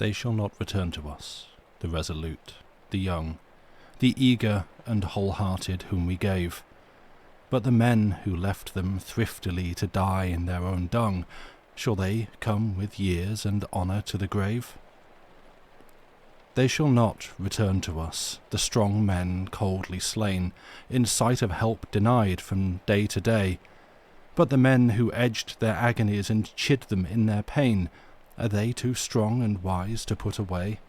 They shall not return to us, the resolute, the young, the eager and whole-hearted whom we gave, but the men who left them thriftily to die in their own dung, shall they come with years and honour to the grave? They shall not return to us, the strong men coldly slain, in sight of help denied from day to day, but the men who edged their agonies and chid them in their pain, are they too strong and wise to put away?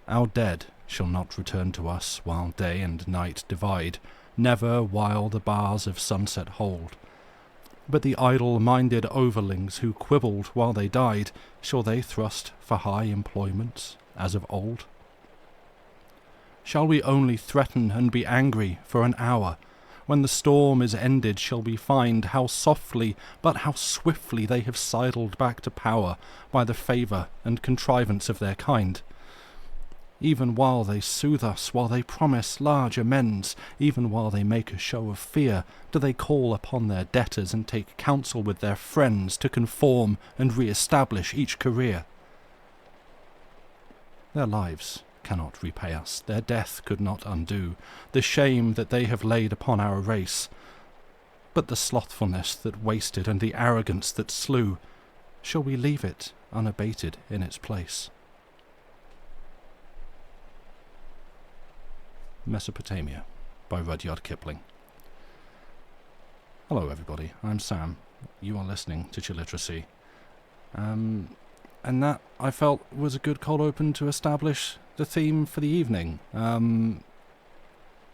Our dead shall not return to us while day and night divide, never while the bars of sunset hold. But the idle-minded overlings who quibbled while they died, shall they thrust for high employments as of old? Shall we only threaten and be angry for an hour? When the storm is ended shall we find how softly but how swiftly they have sidled back to power by the favour and contrivance of their kind. Even while they soothe us, while they promise large amends, even while they make a show of fear, do they call upon their debtors and take counsel with their friends to conform and re-establish each career. Their lives cannot repay us, their death could not undo the shame that they have laid upon our race, but the slothfulness that wasted and the arrogance that slew, shall we leave it unabated in its place? Mesopotamia by Rudyard Kipling. Hello everybody, I'm Sam. You are listening to Chilliteracy. And that, I felt, was a good cold open to establish the theme for the evening.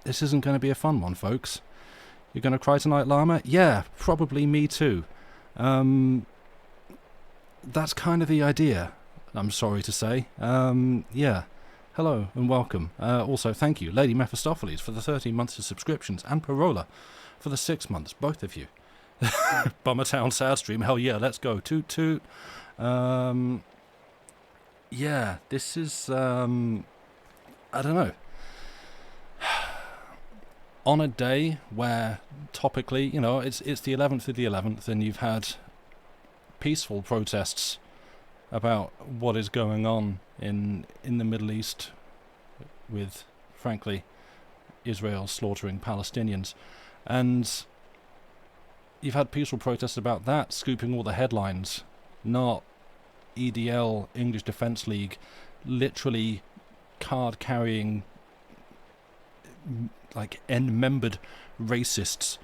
This isn't going to be a fun one, folks. You're going to cry tonight, Llama? Yeah, probably me too. That's kind of the idea, I'm sorry to say. Yeah. Hello and welcome. Also, thank you, Lady Mephistopheles, for the 13 months of subscriptions, and Parola for the 6 months, both of you. Bummertown Sadstream, hell yeah, let's go. Toot toot. Yeah, this is, I don't know. On a day where, topically, you know, it's the 11th of the 11th, and you've had peaceful protests about what is going on in the Middle East with, frankly, Israel slaughtering Palestinians. And you've had peaceful protests about that scooping all the headlines, not EDL, English Defence League, literally card-carrying, like, end-membered racists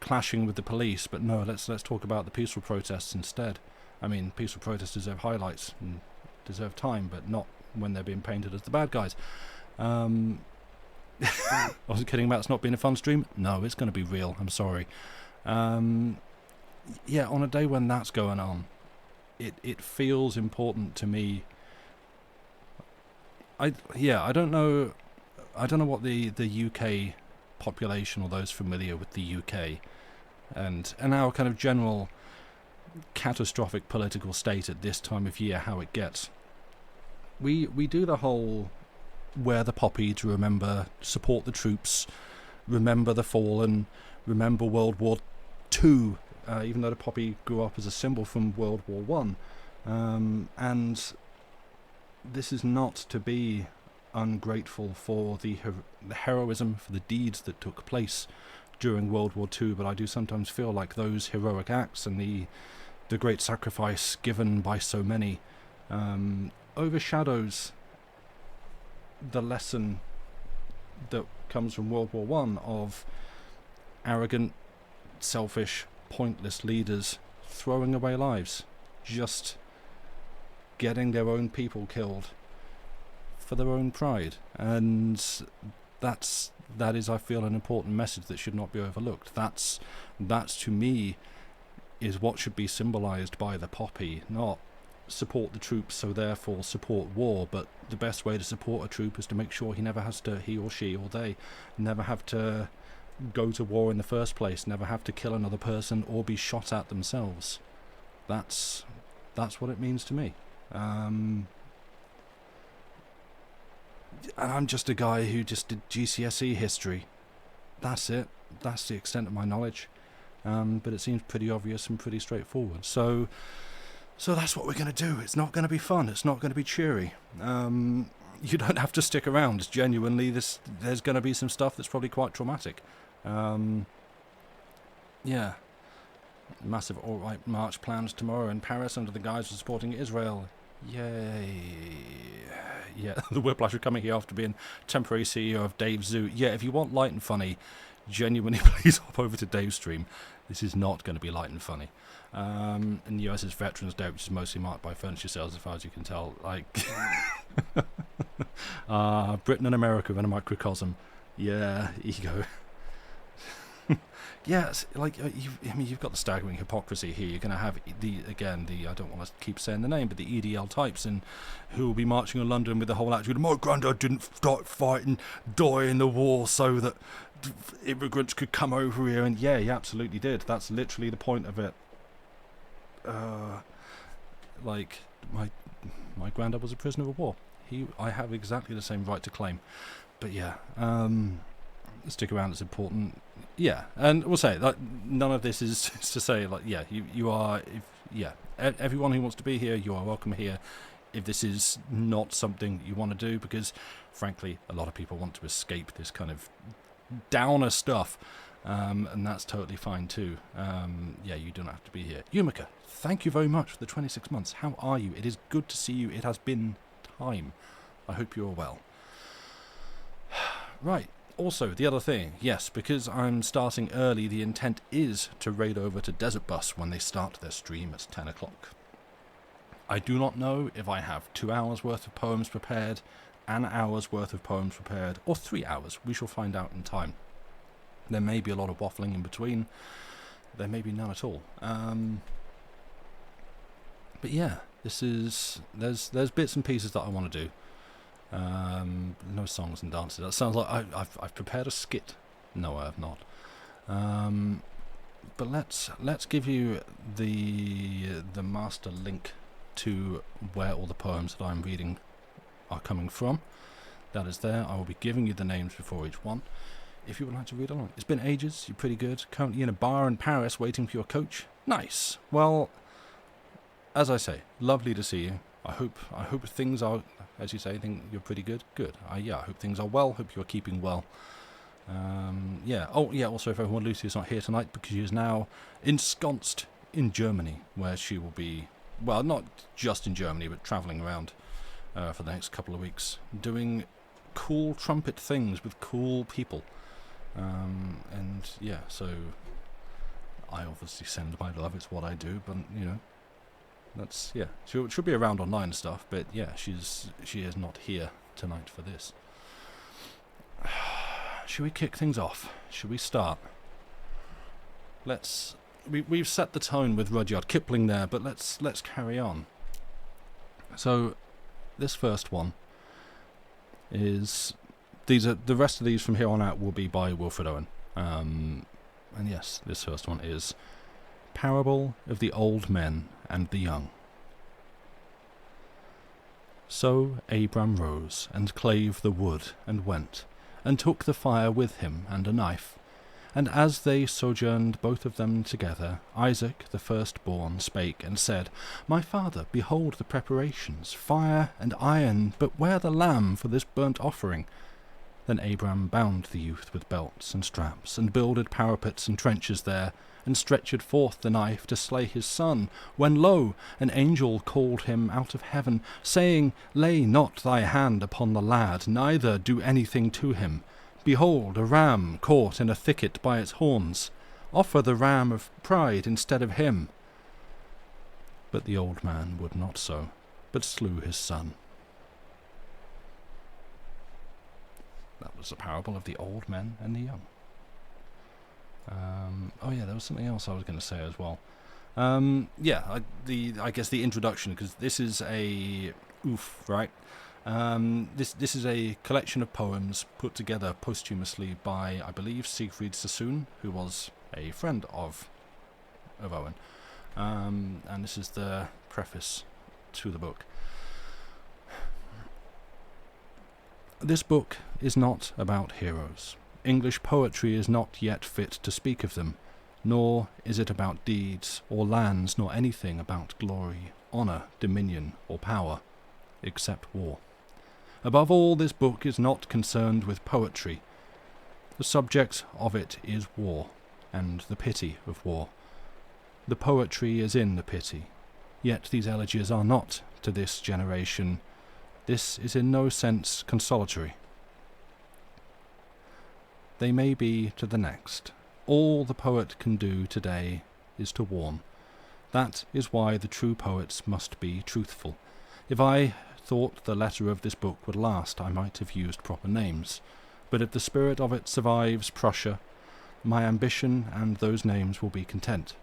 clashing with the police. But no, let's talk about the peaceful protests instead. I mean, peaceful protests deserve highlights and deserve time, but not when they're being painted as the bad guys. I wasn't kidding about it's not being a fun stream. No, it's going to be real. I'm sorry. Yeah, on a day when that's going on, it feels important to me. I don't know what the UK population, or those familiar with the UK and our kind of general catastrophic political state at this time of year, how it gets. We do the whole wear the poppy to remember, support the troops, remember the fallen, remember World War II, even though the poppy grew up as a symbol from World War One. And this is not to be ungrateful for the heroism, for the deeds that took place during World War II, but I do sometimes feel like those heroic acts and the great sacrifice given by so many overshadows the lesson that comes from World War One of arrogant, selfish, pointless leaders throwing away lives, just getting their own people killed for their own pride. And that is, I feel, an important message that should not be overlooked. That's to me is what should be symbolised by the poppy, not support the troops, so therefore support war, but the best way to support a troop is to make sure he or she or they never have to go to war in the first place, never have to kill another person or be shot at themselves. That's what it means to me. I'm just a guy who just did GCSE history. That's it. That's the extent of my knowledge. But it seems pretty obvious and pretty straightforward. So So that's what we're going to do. It's not going to be fun. It's not going to be cheery. You don't have to stick around. Genuinely, there's going to be some stuff that's probably quite traumatic. Yeah. Massive alt-right march planned tomorrow in Paris under the guise of supporting Israel. Yay. Yeah, the Whiplash are coming here after being temporary CEO of Dave's Zoo. Yeah, if you want light and funny, genuinely please hop over to Dave's stream. This is not going to be light and funny. And the US is Veterans Day, which is mostly marked by furniture sales, as far as you can tell. Like, Britain and America in a microcosm. Yeah, ego. Yes, like you've got the staggering hypocrisy here. You're going to have the I don't want to keep saying the name, but the EDL types, and who will be marching on London with the whole attitude: "My granddad didn't start fighting, die in the war, so that immigrants could come over here." And yeah, he absolutely did. That's literally the point of it. Like my granddad was a prisoner of war. I have exactly the same right to claim. But yeah, stick around. It's important. Yeah, and we'll say that none of this is to say like, yeah, you are, everyone who wants to be here, you are welcome here. If this is not something you want to do, because frankly, a lot of people want to escape this kind of downer stuff, and that's totally fine too. Yeah, you don't have to be here. Yumika, thank you very much for the 26 months. How are you? It is good to see you. It has been time. I hope you're well. Right. Also, the other thing, yes, because I'm starting early, the intent is to raid over to Desert Bus when they start their stream at 10 o'clock. I do not know if I have 2 hours worth of poems prepared, an hour's worth of poems prepared, or 3 hours. We shall find out in time. There may be a lot of waffling in between. There may be none at all. But yeah, there's bits and pieces that I want to do. No songs and dances. That sounds like I've prepared a skit. No, I have not. But let's give you the master link to where all the poems that I'm reading are coming from. That is there. I will be giving you the names before each one, if you would like to read along. It's been ages. You're pretty good. Currently in a bar in Paris waiting for your coach. Nice. Well, as I say, lovely to see you. I hope things are, as you say, I think you're pretty good. Good. I hope things are well. Hope you're keeping well. Yeah. Oh, yeah. Also, if everyone, Lucy is not here tonight because she is now ensconced in Germany, where she will be, well, not just in Germany, but travelling around for the next couple of weeks, doing cool trumpet things with cool people. And yeah, so I obviously send my love. It's what I do, but you know. That's, yeah, she'll be around online and stuff, but yeah, she is not here tonight for this. Should we kick things off? Should we start? We've set the tone with Rudyard Kipling there, but let's carry on. So, this first one is, the rest of these from here on out will be by Wilfred Owen. And yes, this first one is Parable of the Old Men and the Young. So Abram rose, and clave the wood, and went, and took the fire with him, and a knife. And as they sojourned both of them together, Isaac the firstborn spake, and said, My father, behold the preparations, fire and iron, but where the lamb for this burnt offering? Then Abram bound the youth with belts and straps, and builded parapets and trenches there, and stretched forth the knife to slay his son, when lo, an angel called him out of heaven, saying, Lay not thy hand upon the lad, neither do anything to him. Behold, a ram caught in a thicket by its horns. Offer the ram of pride instead of him. But the old man would not so, but slew his son. That was the parable of the old men and the young. Oh yeah, there was something else I was going to say as well. Yeah, I guess the introduction, because this is a right. This is a collection of poems put together posthumously by, I believe, Siegfried Sassoon, who was a friend of Owen. And this is the preface to the book. This book is not about heroes. English poetry is not yet fit to speak of them, nor is it about deeds or lands, nor anything about glory, honour, dominion, or power, except war. Above all, this book is not concerned with poetry. The subject of it is war, and the pity of war. The poetry is in the pity, yet these elegies are not to this generation. This is in no sense consolatory. They may be to the next. All the poet can do today is to warn. That is why the true poets must be truthful. If I thought the letter of this book would last, I might have used proper names. But if the spirit of it survives Prussia, my ambition and those names will be content,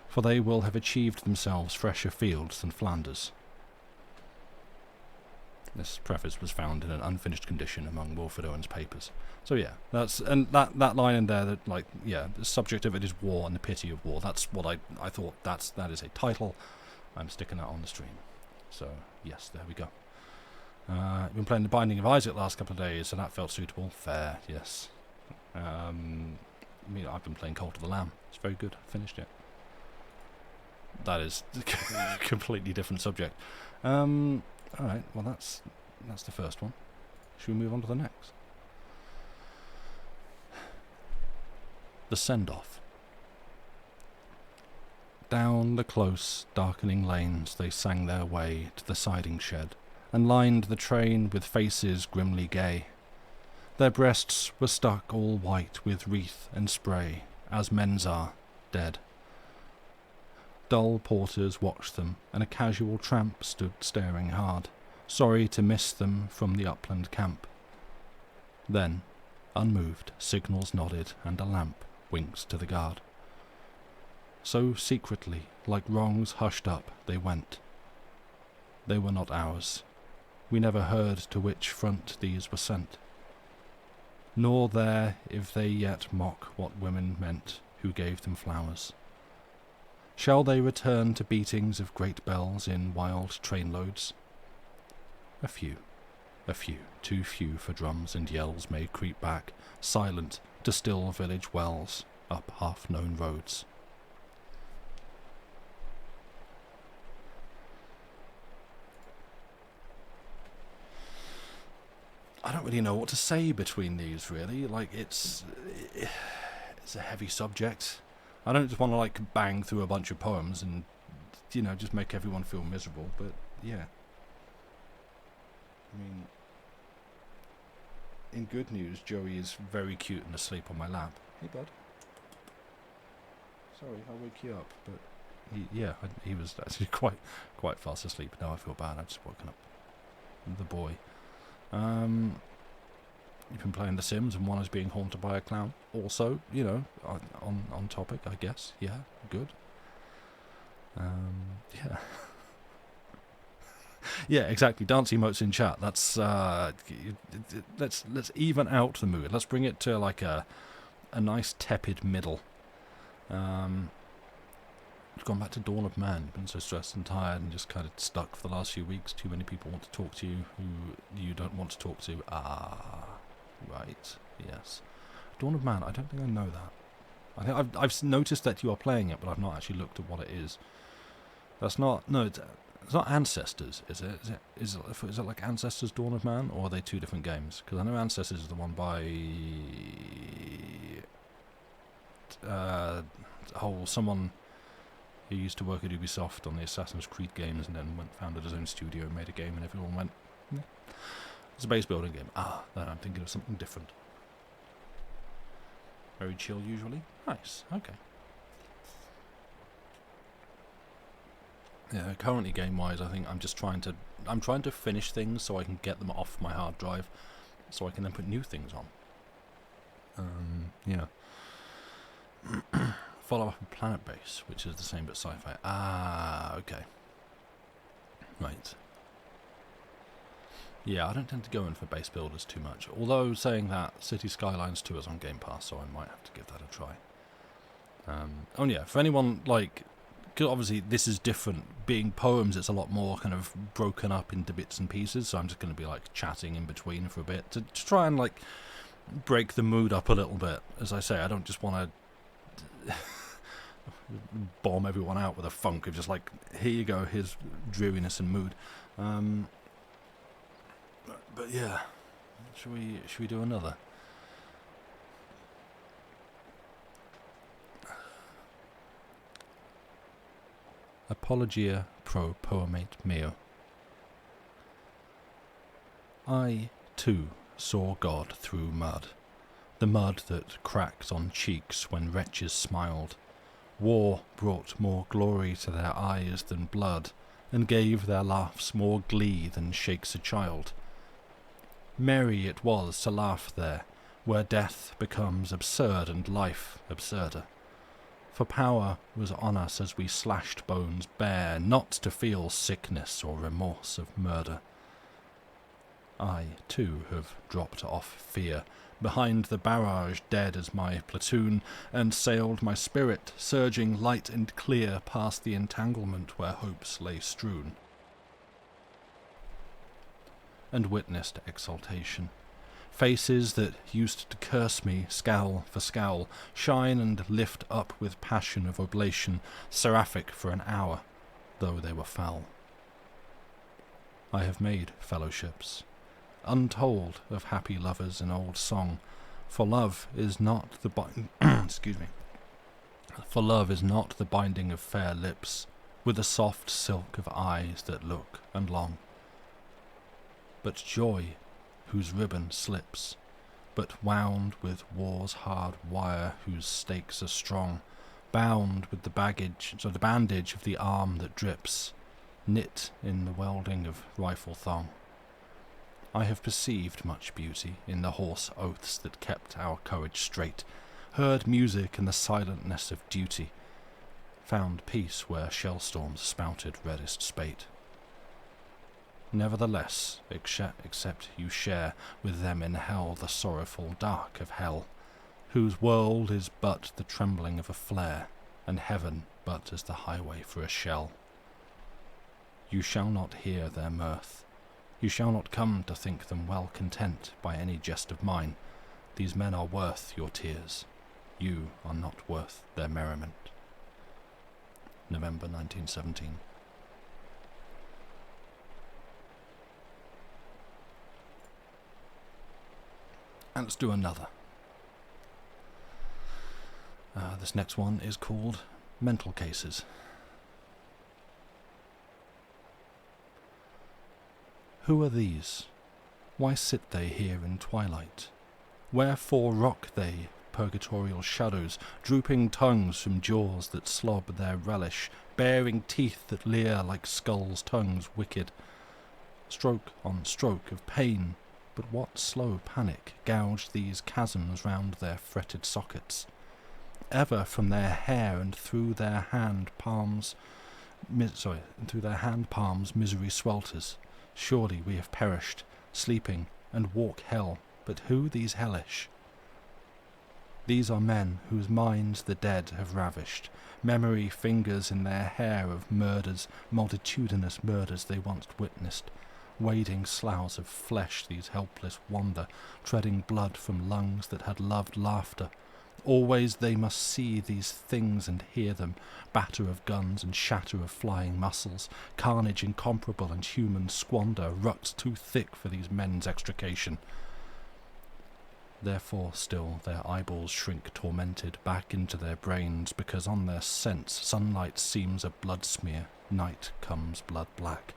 for they will have achieved themselves fresher fields than Flanders. This preface was found in an unfinished condition among Wilfred Owen's papers. So yeah, that line in there, that the subject of it is war and the pity of war. That's what I thought. That is a title. I'm sticking that on the stream. So yes, there we go. I've been playing The Binding of Isaac the last couple of days, so that felt suitable. Fair, yes. I've been playing Cult of the Lamb. It's very good. I finished it. That is a completely different subject. Alright, well that's the first one. Should we move on to the next? The Send-Off. Down the close, darkening lanes they sang their way to the siding shed, and lined the train with faces grimly gay. Their breasts were stuck all white with wreath and spray, as men's are, dead. Dull porters watched them, and a casual tramp stood staring hard, sorry to miss them from the upland camp. Then, unmoved, signals nodded, and a lamp winks to the guard. So secretly, like wrongs hushed up, they went. They were not ours. We never heard to which front these were sent. Nor there if they yet mock what women meant who gave them flowers. Shall they return to beatings of great bells in wild trainloads? A few, too few for drums and yells may creep back, silent, to still village wells, up half-known roads. I don't really know what to say between these, really. Like, it's a heavy subject. I don't just want to, like, bang through a bunch of poems and, just make everyone feel miserable, but, yeah. I mean, in good news, Joey is very cute and asleep on my lap. Hey, bud. Sorry, I'll wake you up, but, he was actually quite fast asleep. Now I feel bad, I've just woken up the boy. You've been playing The Sims, and one is being haunted by a clown. Also, on topic, I guess. Yeah, good. Yeah. Yeah, exactly. Dance emotes in chat. That's let's even out the mood. Let's bring it to like a nice tepid middle. I've gone back to Dawn of Man. Been so stressed and tired and just kind of stuck for the last few weeks. Too many people want to talk to you who you don't want to talk to. Right. Yes. Dawn of Man. I don't think I know that. I think I've noticed that you are playing it, but I've not actually looked at what it is. That's not. No, it's not Ancestors, is it? Is it like Ancestors Dawn of Man, or are they two different games? Because I know Ancestors is the one by someone who used to work at Ubisoft on the Assassin's Creed games, and then founded his own studio and made a game, and everyone went, yeah. It's a base building game. Then I'm thinking of something different. Very chill usually. Nice. Okay. Yeah, currently game-wise, I think I'm trying to finish things so I can get them off my hard drive, so I can then put new things on. Yeah. Follow up on Planet Base, which is the same but sci-fi. Okay. Right. Yeah, I don't tend to go in for base builders too much. Although, saying that, City Skylines 2 is on Game Pass, so I might have to give that a try. Yeah, for anyone, like... Because obviously this is different. Being poems, it's a lot more kind of broken up into bits and pieces, so I'm just going to be, like, chatting in between for a bit to try and, like, break the mood up a little bit. As I say, I don't just want to... bomb everyone out with a funk of just like, here you go, here's dreariness and mood. But yeah, should we do another? Apologia pro Poemate Meo. I, too, saw God through mud, the mud that cracked on cheeks when wretches smiled. War brought more glory to their eyes than blood, and gave their laughs more glee than shakes a child. Merry it was to laugh there, where death becomes absurd and life absurder. For power was on us as we slashed bones bare, not to feel sickness or remorse of murder. I, too, have dropped off fear, behind the barrage dead as my platoon, and sailed my spirit, surging light and clear past the entanglement where hopes lay strewn, and witnessed exaltation. Faces that used to curse me, scowl for scowl, shine and lift up with passion of oblation, seraphic for an hour, though they were foul. I have made fellowships, untold of happy lovers in old song, for love is not the For love is not the binding of fair lips, with the soft silk of eyes that look and long, but joy whose ribbon slips, but wound with war's hard wire whose stakes are strong, bound with the bandage of the arm that drips, knit in the welding of rifle thong. I have perceived much beauty in the hoarse oaths that kept our courage straight, heard music in the silentness of duty, found peace where shell storms spouted reddest spate. Nevertheless, except you share with them in hell the sorrowful dark of hell, whose world is but the trembling of a flare, and heaven but as the highway for a shell. You shall not hear their mirth, you shall not come to think them well content by any jest of mine. These men are worth your tears, you are not worth their merriment. November 1917. And let's do another. This next one is called Mental Cases. Who are these? Why sit they here in twilight? Wherefore rock they, purgatorial shadows, drooping tongues from jaws that slob their relish, baring teeth that leer like skulls' tongues wicked? Stroke on stroke of pain, but what slow panic gouged these chasms round their fretted sockets? Ever from their hair and through their hand palms misery swelters. Surely we have perished, sleeping, and walk hell, but who these hellish? These are men whose minds the dead have ravished, memory fingers in their hair of murders, multitudinous murders they once witnessed. Wading sloughs of flesh these helpless wander, treading blood from lungs that had loved laughter. Always they must see these things and hear them, batter of guns and shatter of flying muscles, carnage incomparable and human squander, ruts too thick for these men's extrication. Therefore still their eyeballs shrink tormented back into their brains, because on their sense sunlight seems a blood smear, night comes blood black.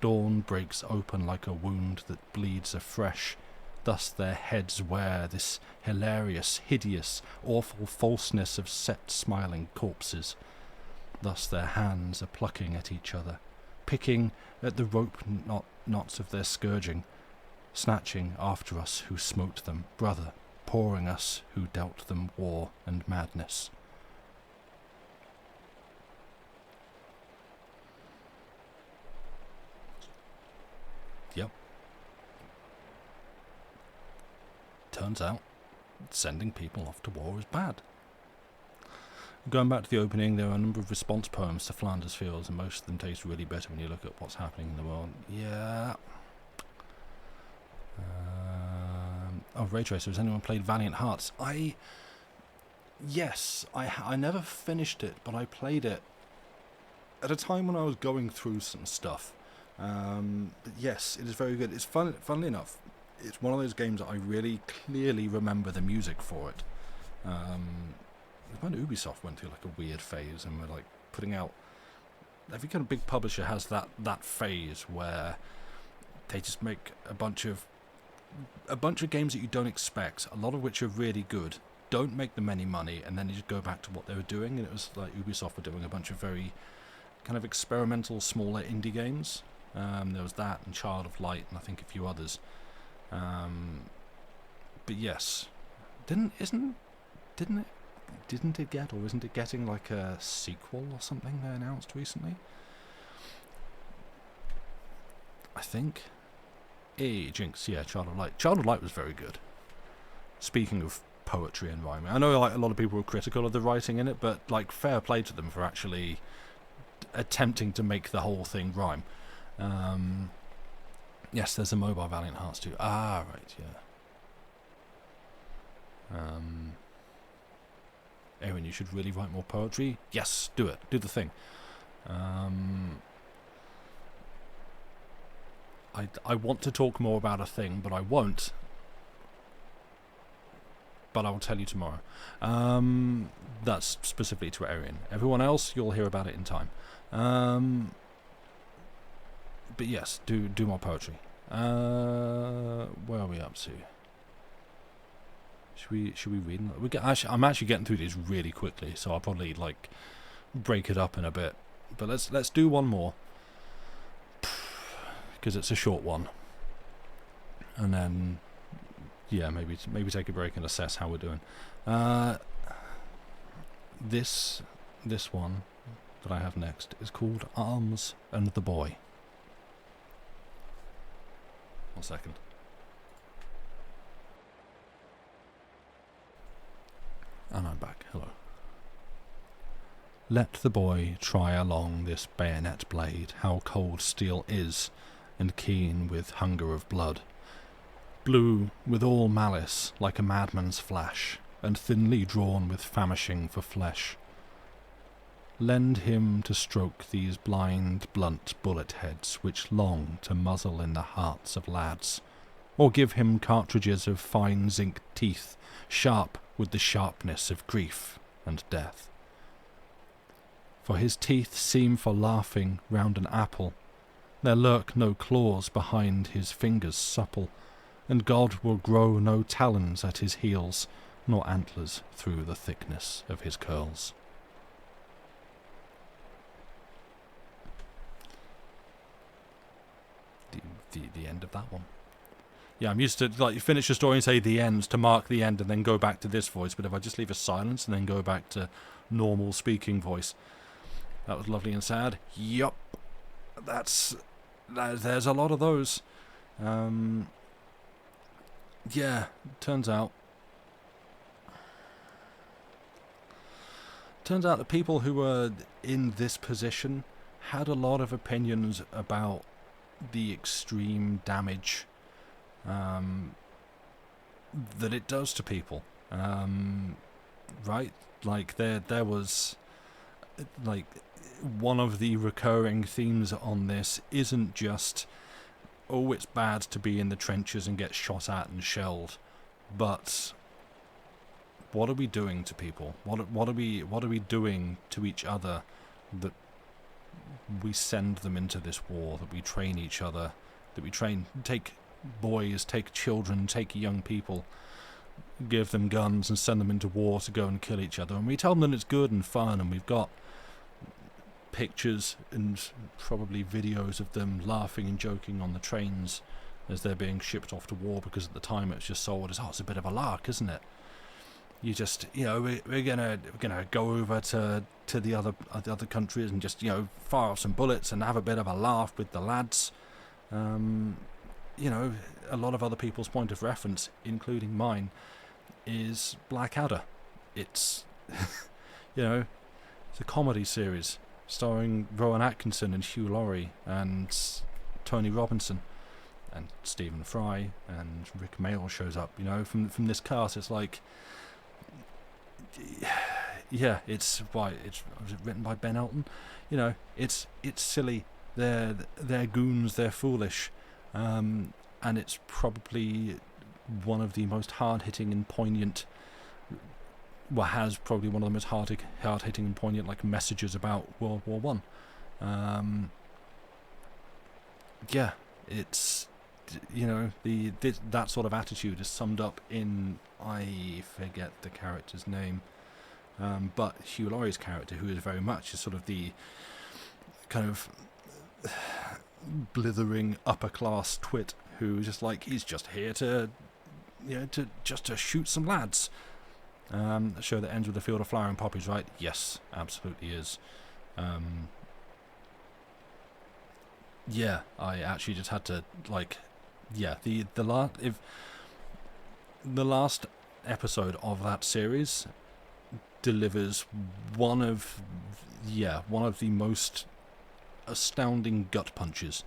Dawn breaks open like a wound that bleeds afresh. Thus their heads wear this hilarious, hideous, awful falseness of set smiling corpses. Thus their hands are plucking at each other, picking at the rope knots of their scourging, snatching after us who smote them, brother, pouring us who dealt them war and madness. Yep. Turns out, sending people off to war is bad. Going back to the opening, there are a number of response poems to Flanders Fields, and most of them taste really better when you look at what's happening in the world. Yeah. Ray Tracer, has anyone played Valiant Hearts? Yes, I never finished it, but I played it at a time when I was going through some stuff. But yes, it is very good. It's fun. Funnily enough, it's one of those games that I really clearly remember the music for it. When Ubisoft went through like a weird phase and were like putting out, every kind of big publisher has that phase where they just make a bunch of games that you don't expect, a lot of which are really good, don't make them any money, and then you just go back to what they were doing. And it was like Ubisoft were doing a bunch of very kind of experimental, smaller indie games. There was that and Child of Light and I think a few others. But yes, didn't it get, or isn't it getting like a sequel or something they announced recently? I think. Jinx, yeah, Child of Light. Child of Light was very good. Speaking of poetry and rhyming, I know like a lot of people were critical of the writing in it, but like fair play to them for actually attempting to make the whole thing rhyme. Yes, there's a mobile Valiant Hearts too. Ah, right, yeah. Aaron, you should really write more poetry. Yes, do it. Do the thing. I want to talk more about a thing, but I won't. But I will tell you tomorrow. That's specifically to Arian. Everyone else, you'll hear about it in time. But yes, do more poetry. Where are we up to? Should we read? I'm actually getting through these really quickly, so I'll probably like break it up in a bit. But let's do one more, because it's a short one, and then yeah, maybe take a break and assess how we're doing. This one that I have next is called Arms and the Boy. 1 second. And I'm back. Hello. Let the boy try along this bayonet blade how cold steel is, and keen with hunger of blood, blue with all malice like a madman's flash, and thinly drawn with famishing for flesh. Lend him to stroke these blind, blunt bullet heads which long to muzzle in the hearts of lads, or give him cartridges of fine zinc teeth, sharp with the sharpness of grief and death. For his teeth seem for laughing round an apple, there lurk no claws behind his fingers supple, and God will grow no talons at his heels, nor antlers through the thickness of his curls. The end of that one. Yeah, I'm used to like you finish your story and say the end to mark the end and then go back to this voice, but if I just leave a silence and then go back to normal speaking voice, that was lovely and sad. Yup. There's a lot of those. Yeah, turns out the people who were in this position had a lot of opinions about the extreme damage that it does to people. Right? Like there was like one of the recurring themes on this isn't just, oh, it's bad to be in the trenches and get shot at and shelled, but what are we doing to people? What are we doing to each other that we send them into this war, that we train each other, that we take boys, take children, take young people, give them guns and send them into war to go and kill each other, and we tell them that it's good and fun, and we've got pictures and probably videos of them laughing and joking on the trains as they're being shipped off to war, because at the time it was just sold as, oh, it's a bit of a lark, isn't it? You just, we're gonna go over to the other countries and just, fire off some bullets and have a bit of a laugh with the lads. A lot of other people's point of reference, including mine, is Blackadder. It's, it's a comedy series starring Rowan Atkinson and Hugh Laurie and Tony Robinson and Stephen Fry, and Rick Mayall shows up. From this cast, it's like, yeah, it's was it written by Ben Elton? You know, it's silly. They're goons. They're foolish, and it's probably one of the most hard-hitting and poignant. Well, has probably one of the most hard-hitting and poignant like messages about World War One. Yeah, it's, you know, that sort of attitude is summed up in, I forget the character's name, but Hugh Laurie's character, who is very much sort of the kind of blithering upper class twit who's just like, he's just here to, you know, to shoot some lads. A show that ends with a field of flowering poppies, right? Yes, absolutely is. Yeah, I actually just had to, like, yeah, the last episode of that series delivers one of the most astounding gut punches,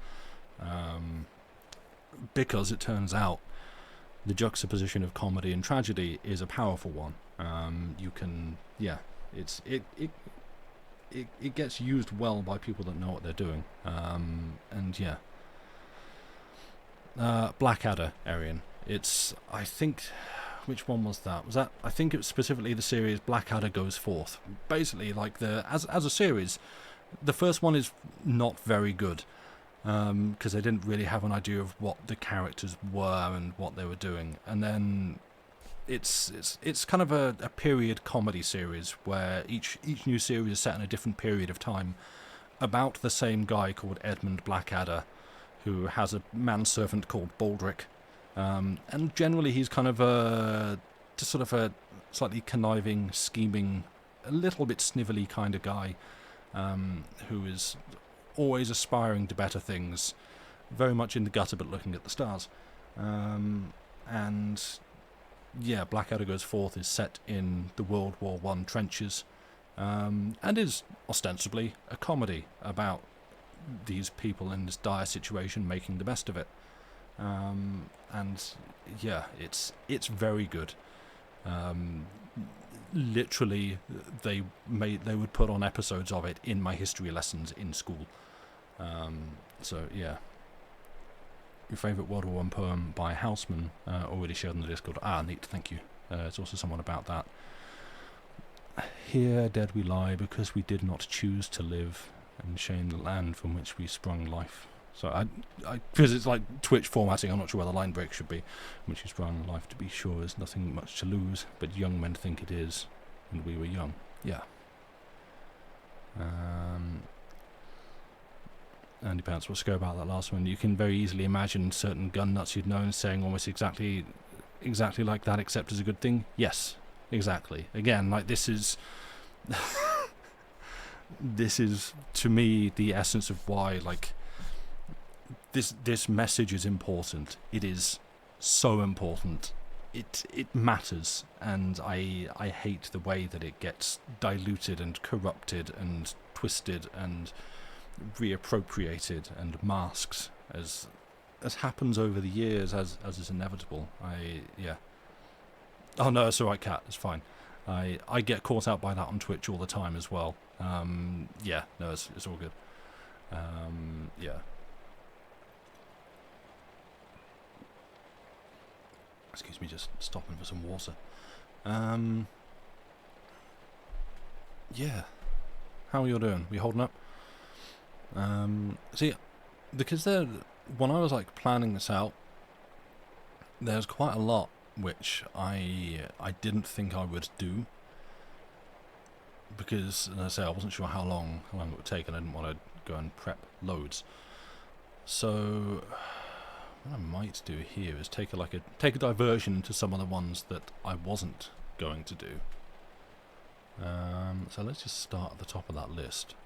because it turns out the juxtaposition of comedy and tragedy is a powerful one. You can, yeah, it gets used well by people that know what they're doing. And yeah, Blackadder, Arian. It's, I think, which one was that? I think it was specifically the series Blackadder Goes Forth. Basically, like as a series, the first one is not very good, because they didn't really have an idea of what the characters were and what they were doing. And then it's kind of a period comedy series where each new series is set in a different period of time about the same guy called Edmund Blackadder, who has a manservant called Baldric, and generally he's kind of just sort of a slightly conniving, scheming, a little bit snivelly kind of guy, who is always aspiring to better things, very much in the gutter but looking at the stars. And yeah, Blackadder Goes Forth is set in the World War I trenches, and is ostensibly a comedy about these people in this dire situation making the best of it. And yeah, it's very good. Literally, they would put on episodes of it in my history lessons in school. So yeah. Your favourite World War I poem by Houseman, already shared on the Discord. Neat, thank you. It's also someone about that. Here dead we lie because we did not choose to live, and shame the land from which we sprung life. So because it's like Twitch formatting, I'm not sure where the line break should be. Which we sprung life, to be sure, is nothing much to lose, but young men think it is, and we were young. Yeah. Andy Pants, what's go about that last one? You can very easily imagine certain gun nuts you'd known saying almost exactly like that, except as a good thing. Yes, exactly. Again, like this is to me the essence of why, like, this message is important. It is so important. It matters, and I hate the way that it gets diluted and corrupted and twisted and reappropriated and masked, as happens over the years, as is inevitable. Oh no, it's alright, Cat, it's fine. I get caught out by that on Twitch all the time as well. Yeah, no, it's all good. Yeah. Excuse me, just stopping for some water. Yeah. How are you doing? We holding up? See, because when I was like planning this out, there's quite a lot which I didn't think I would do, because, as I say, I wasn't sure how long it would take, and I didn't want to go and prep loads. So what I might do here is take a diversion to some of the ones that I wasn't going to do. So let's just start at the top of that list.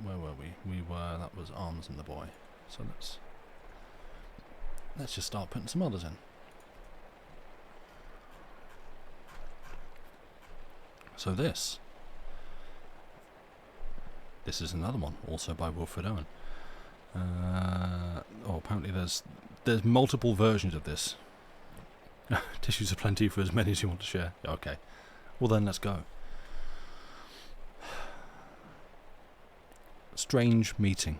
Where were we? That was Arms and the Boy. So let's just start putting some others in. So this is another one, also by Wilfred Owen. Apparently there's multiple versions of this. Tissues aplenty for as many as you want to share. Okay. Well then, let's go. Strange meeting.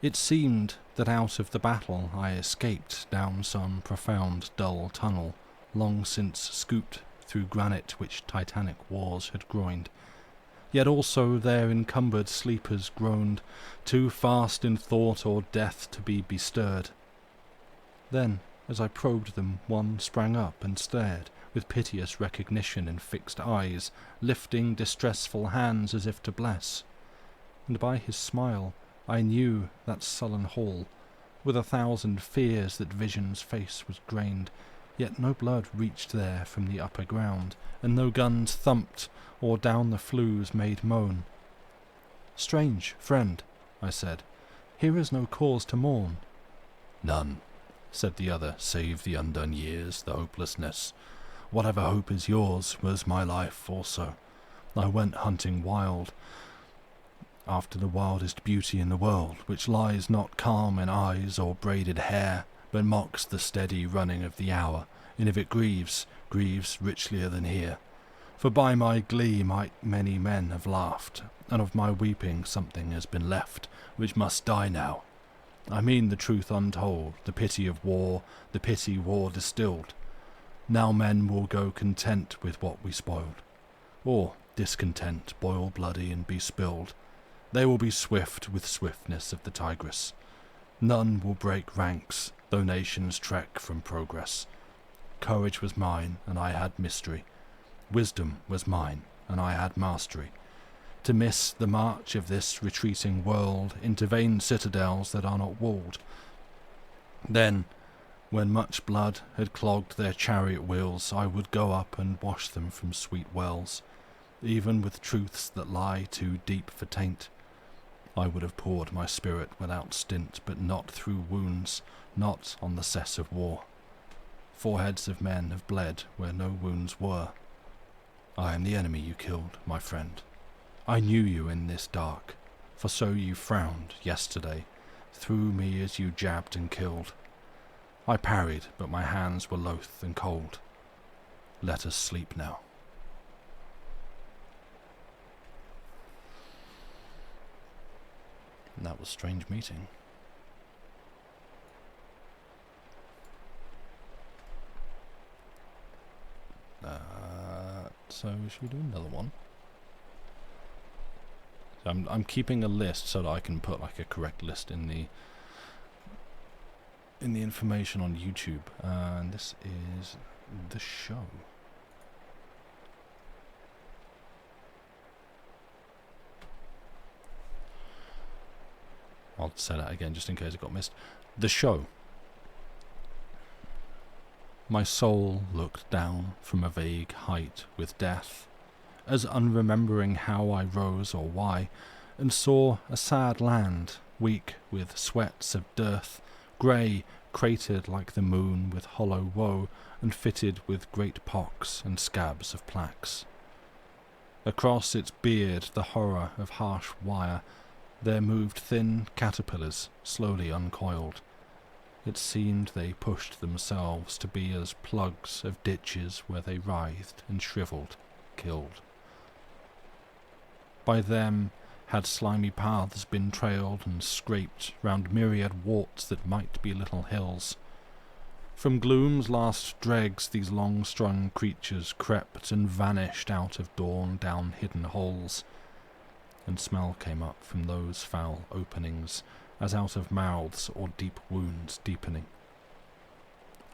It seemed that out of the battle I escaped down some profound dull tunnel, long since scooped through granite which titanic wars had groined. Yet also their encumbered sleepers groaned, too fast in thought or death to be bestirred. Then, as I probed them, one sprang up and stared, with piteous recognition in fixed eyes, lifting distressful hands as if to bless. And by his smile I knew that sullen hall, with 1,000 fears that vision's face was grained, yet no blood reached there from the upper ground, and no guns thumped, or down the flues made moan. "Strange, friend," I said, "here is no cause to mourn." "None," said the other, "save the undone years, the hopelessness. Whatever hope is yours was my life also. I went hunting wild, after the wildest beauty in the world, which lies not calm in eyes or braided hair, but mocks the steady running of the hour, and if it grieves, grieves richlier than here. For by my glee many men have laughed, and of my weeping something has been left, which must die now. I mean the truth untold, the pity of war, the pity war distilled. Now men will go content with what we spoiled, or discontent boil bloody and be spilled. They will be swift with swiftness of the tigress. None will break ranks, though nations trek from progress. Courage was mine, and I had mystery. Wisdom was mine, and I had mastery. To miss the march of this retreating world into vain citadels that are not walled. Then, when much blood had clogged their chariot wheels, I would go up and wash them from sweet wells. Even with truths that lie too deep for taint, I would have poured my spirit without stint, but not through wounds, not on the cess of war. Foreheads of men have bled where no wounds were. I am the enemy you killed, my friend. I knew you in this dark, for so you frowned yesterday, through me as you jabbed and killed. I parried, but my hands were loath and cold. Let us sleep now. And that was Strange Meeting. So should we do another one? So I'm keeping a list so that I can put like a correct list in the information on YouTube. And this is the show. I'll say that again just in case it got missed. The show. My soul looked down from a vague height with death, as unremembering how I rose or why, and saw a sad land, weak with sweats of dearth, grey, cratered like the moon with hollow woe, and fitted with great pox and scabs of plaques. Across its beard the horror of harsh wire, there moved thin caterpillars, slowly uncoiled. It seemed they pushed themselves to be as plugs of ditches where they writhed and shriveled, killed. By them had slimy paths been trailed and scraped round myriad warts that might be little hills. From gloom's last dregs these long-strung creatures crept and vanished out of dawn down hidden holes, and smell came up from those foul openings, as out of mouths or deep wounds deepening.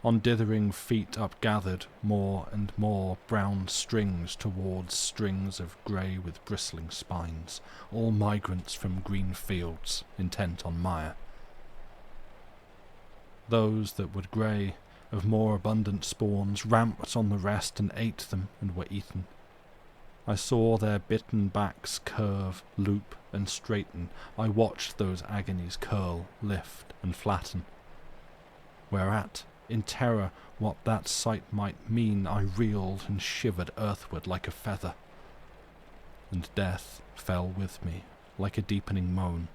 On dithering feet upgathered more and more brown strings towards strings of grey with bristling spines, all migrants from green fields, intent on mire. Those that would grey, of more abundant spawns, ramped on the rest and ate them and were eaten. I saw their bitten backs curve, loop, and straighten. I watched those agonies curl, lift, and flatten. Whereat, in terror what that sight might mean, I reeled and shivered earthward like a feather. And death fell with me, like a deepening moan,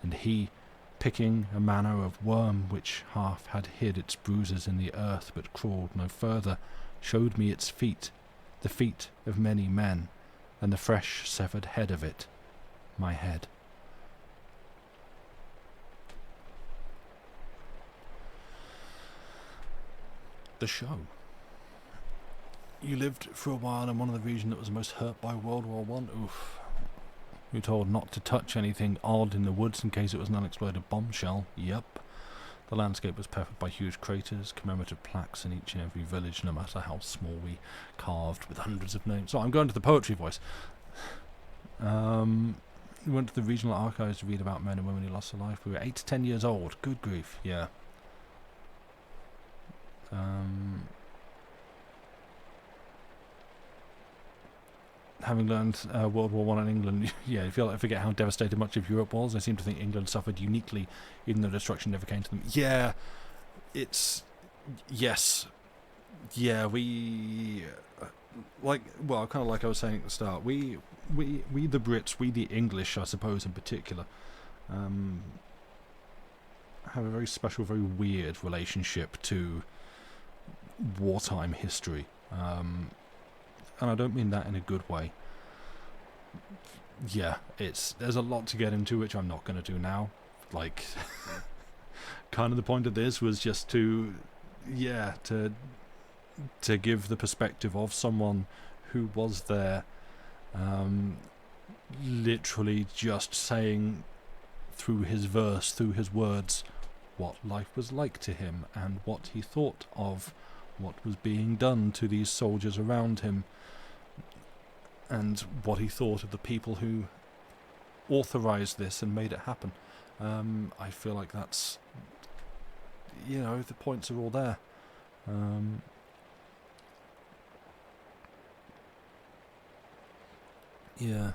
and he, picking a manner of worm which half had hid its bruises in the earth but crawled no further, showed me its feet, the feet of many men, and the fresh severed head of it, my head. The show. You lived for a while in one of the regions that was most hurt by World War One. Oof. You were told not to touch anything odd in the woods in case it was an unexploded bombshell. Yep. The landscape was peppered by huge craters, commemorative plaques in each and every village, no matter how small, we carved with hundreds of names. So I'm going to the poetry voice. We went to the regional archives to read about men and women who lost their life. We were 8 to 10 years old. Good grief, yeah. Having learned World War One in England, yeah, you feel like I forget how devastated much of Europe was. I seem to think England suffered uniquely, even though destruction never came to them. Yeah, it's... Yes. Yeah, we... kind of like I was saying at the start, we the Brits, we the English, I suppose, in particular, have a very special, very weird relationship to wartime history. And I don't mean that in a good way. Yeah, there's a lot to get into, which I'm not going to do now. Like, kind of the point of this was just to give the perspective of someone who was there, literally just saying through his verse, through his words, what life was like to him and what he thought of what was being done to these soldiers around him, and what he thought of the people who authorized this and made it happen. I feel like that's, the points are all there. Yeah.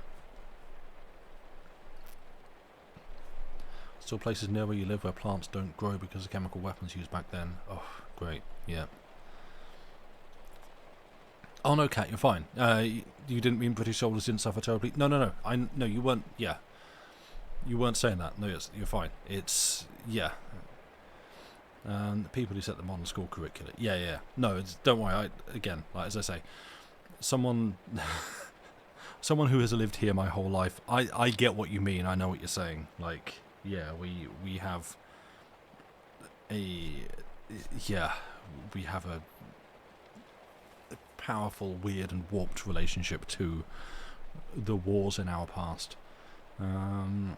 Still places near where you live where plants don't grow because of chemical weapons used back then. Oh, great. Yeah. Oh no, Kat, you're fine. You didn't mean British soldiers didn't suffer terribly. No. No, you weren't. Yeah, you weren't saying that. No, you're fine. It's the people who set the modern school curricula. Yeah. No, don't worry. As I say, someone who has lived here my whole life. I get what you mean. I know what you're saying. Like, yeah, we have a powerful, weird and warped relationship to the wars in our past. In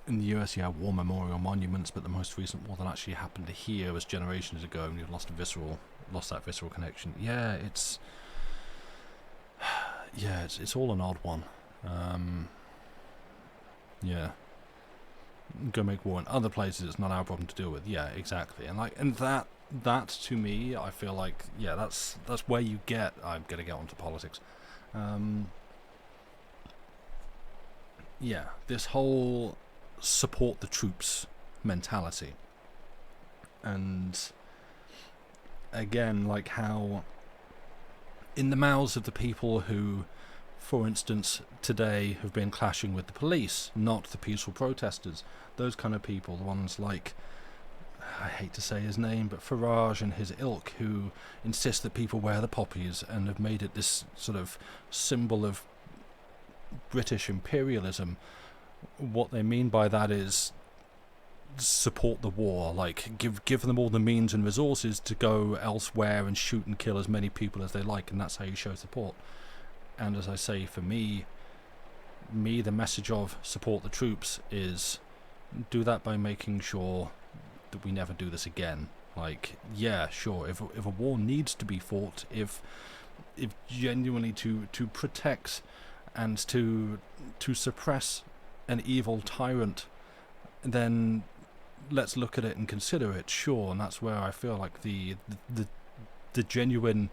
the US you have war memorial monuments, but the most recent war that actually happened here was generations ago, and you've lost that visceral connection. It's all an odd one. Go make war in other places, it's not our problem to deal with. Yeah, exactly. And that to me, I feel like, that's where you get. I'm gonna get onto politics. This whole support the troops mentality, and again, like how in the mouths of the people who, for instance, today have been clashing with the police, not the peaceful protesters, those kind of people, the ones like, I hate to say his name, but Farage and his ilk, who insist that people wear the poppies and have made it this sort of symbol of British imperialism. What they mean by that is support the war, like give them all the means and resources to go elsewhere and shoot and kill as many people as they like, and that's how you show support. And as I say, for me the message of support the troops is do that by making sure that we never do this again. Like, yeah, sure, if a war needs to be fought, if genuinely to protect and to suppress an evil tyrant, then let's look at it and consider it, sure. And that's where I feel like the genuine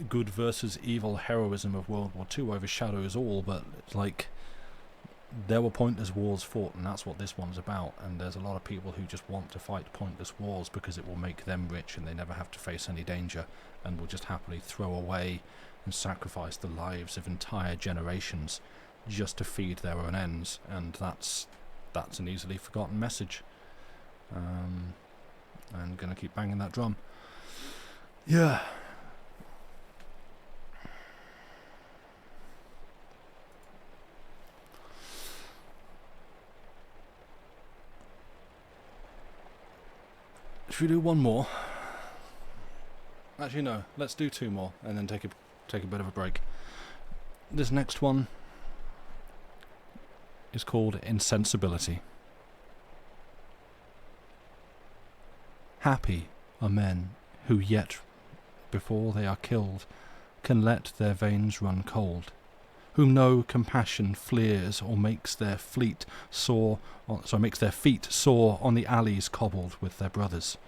good versus evil heroism of World War II overshadows all. But it's like, there were pointless wars fought, and that's what this one's about. And there's a lot of people who just want to fight pointless wars because it will make them rich and they never have to face any danger, and will just happily throw away and sacrifice the lives of entire generations just to feed their own ends. And that's that's an easily forgotten message. I'm going to keep banging that drum. Yeah. Should we do one more? Actually, no. Let's do two more and then take a bit of a break. This next one is called Insensibility. Happy are men who yet, before they are killed, can let their veins run cold, whom no compassion fleers or makes their feet sore on the alleys cobbled with their brothers.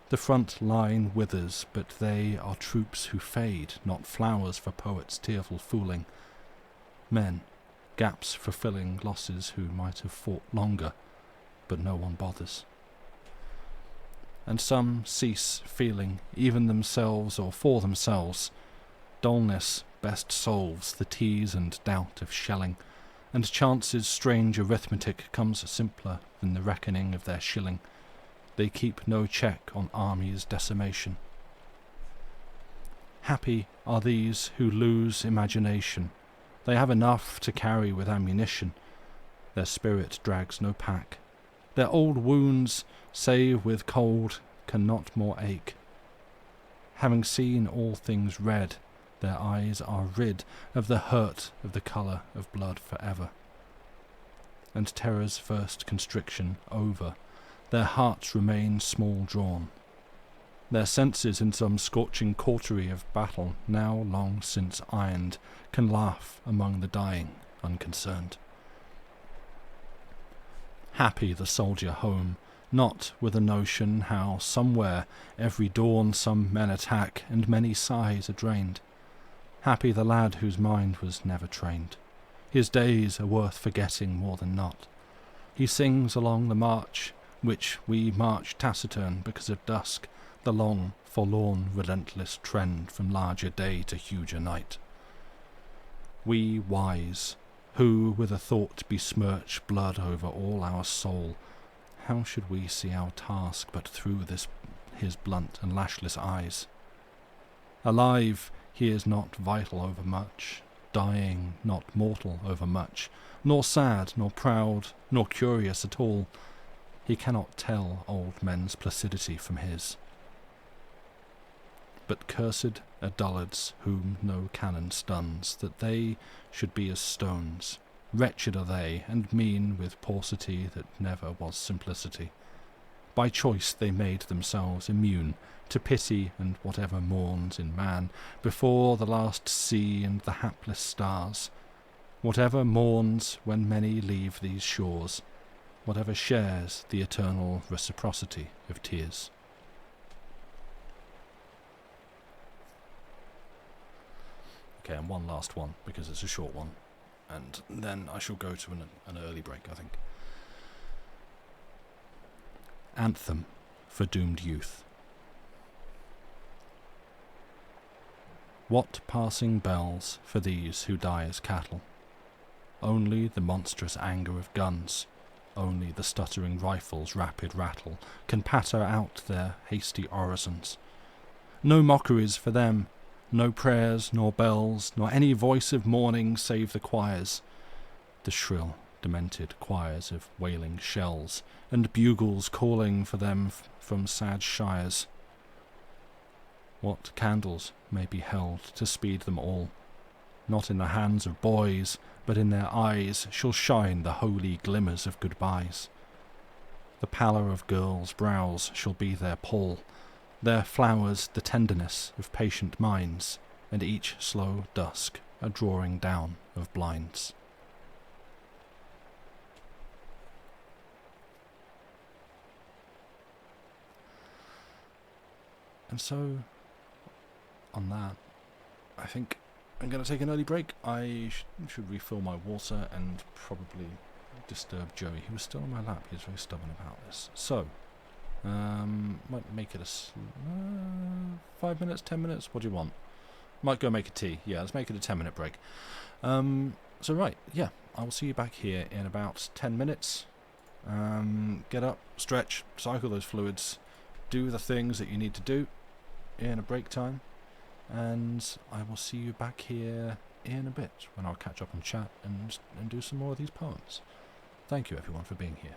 The front line withers, but they are troops who fade, not flowers for poets' tearful fooling. Men, gaps for filling losses who might have fought longer, but no one bothers. And some cease feeling, even themselves or for themselves. Dullness best solves the tease and doubt of shelling, and chance's strange arithmetic comes simpler than the reckoning of their shilling. They keep no check on armies' decimation. Happy are these who lose imagination. They have enough to carry with ammunition. Their spirit drags no pack. Their old wounds, save with cold, cannot more ache. Having seen all things red, their eyes are rid of the hurt of the colour of blood forever. And terror's first constriction over, their hearts remain small drawn. Their senses in some scorching cautery of battle, now long since ironed, can laugh among the dying, unconcerned. Happy the soldier home, not with a notion how somewhere every dawn some men attack and many sighs are drained. Happy the lad whose mind was never trained. His days are worth forgetting more than not. He sings along the march, which we march taciturn because of dusk, the long, forlorn, relentless trend from larger day to huger night. We wise, who with a thought besmirch blood over all our soul, how should we see our task but through his blunt and lashless eyes? Alive, he is not vital over much, dying, not mortal over much, nor sad, nor proud, nor curious at all. He cannot tell old men's placidity from his. But cursed are dullards whom no cannon stuns, that they should be as stones. Wretched are they, and mean with paucity that never was simplicity. By choice they made themselves immune to pity and whatever mourns in man, before the last sea and the hapless stars. Whatever mourns when many leave these shores, whatever shares the eternal reciprocity of tears. Okay, and one last one, because it's a short one, and then I shall go to an early break, I think. Anthem for Doomed Youth. What passing bells for these who die as cattle? Only the monstrous anger of guns, only the stuttering rifle's rapid rattle can patter out their hasty orisons. No mockeries for them, no prayers nor bells, nor any voice of mourning save the choirs, the shrill, demented choirs of wailing shells, and bugles calling for them from sad shires. What candles may be held to speed them all, not in the hands of boys, but in their eyes shall shine the holy glimmers of goodbyes. The pallor of girls' brows shall be their pall, their flowers the tenderness of patient minds, and each slow dusk a drawing down of blinds. And so, on that, I think I'm going to take an early break. I should refill my water and probably disturb Joey. He was still on my lap. He's very stubborn about this. So, might make it 5 minutes, 10 minutes. What do you want? Might go make a tea. Yeah, let's make it a 10-minute break. So right, yeah, I will see you back here in about 10 minutes. Get up, stretch, cycle those fluids, do the things that you need to do in a break time, and I will see you back here in a bit when I'll catch up and chat and do some more of these poems. Thank you everyone for being here.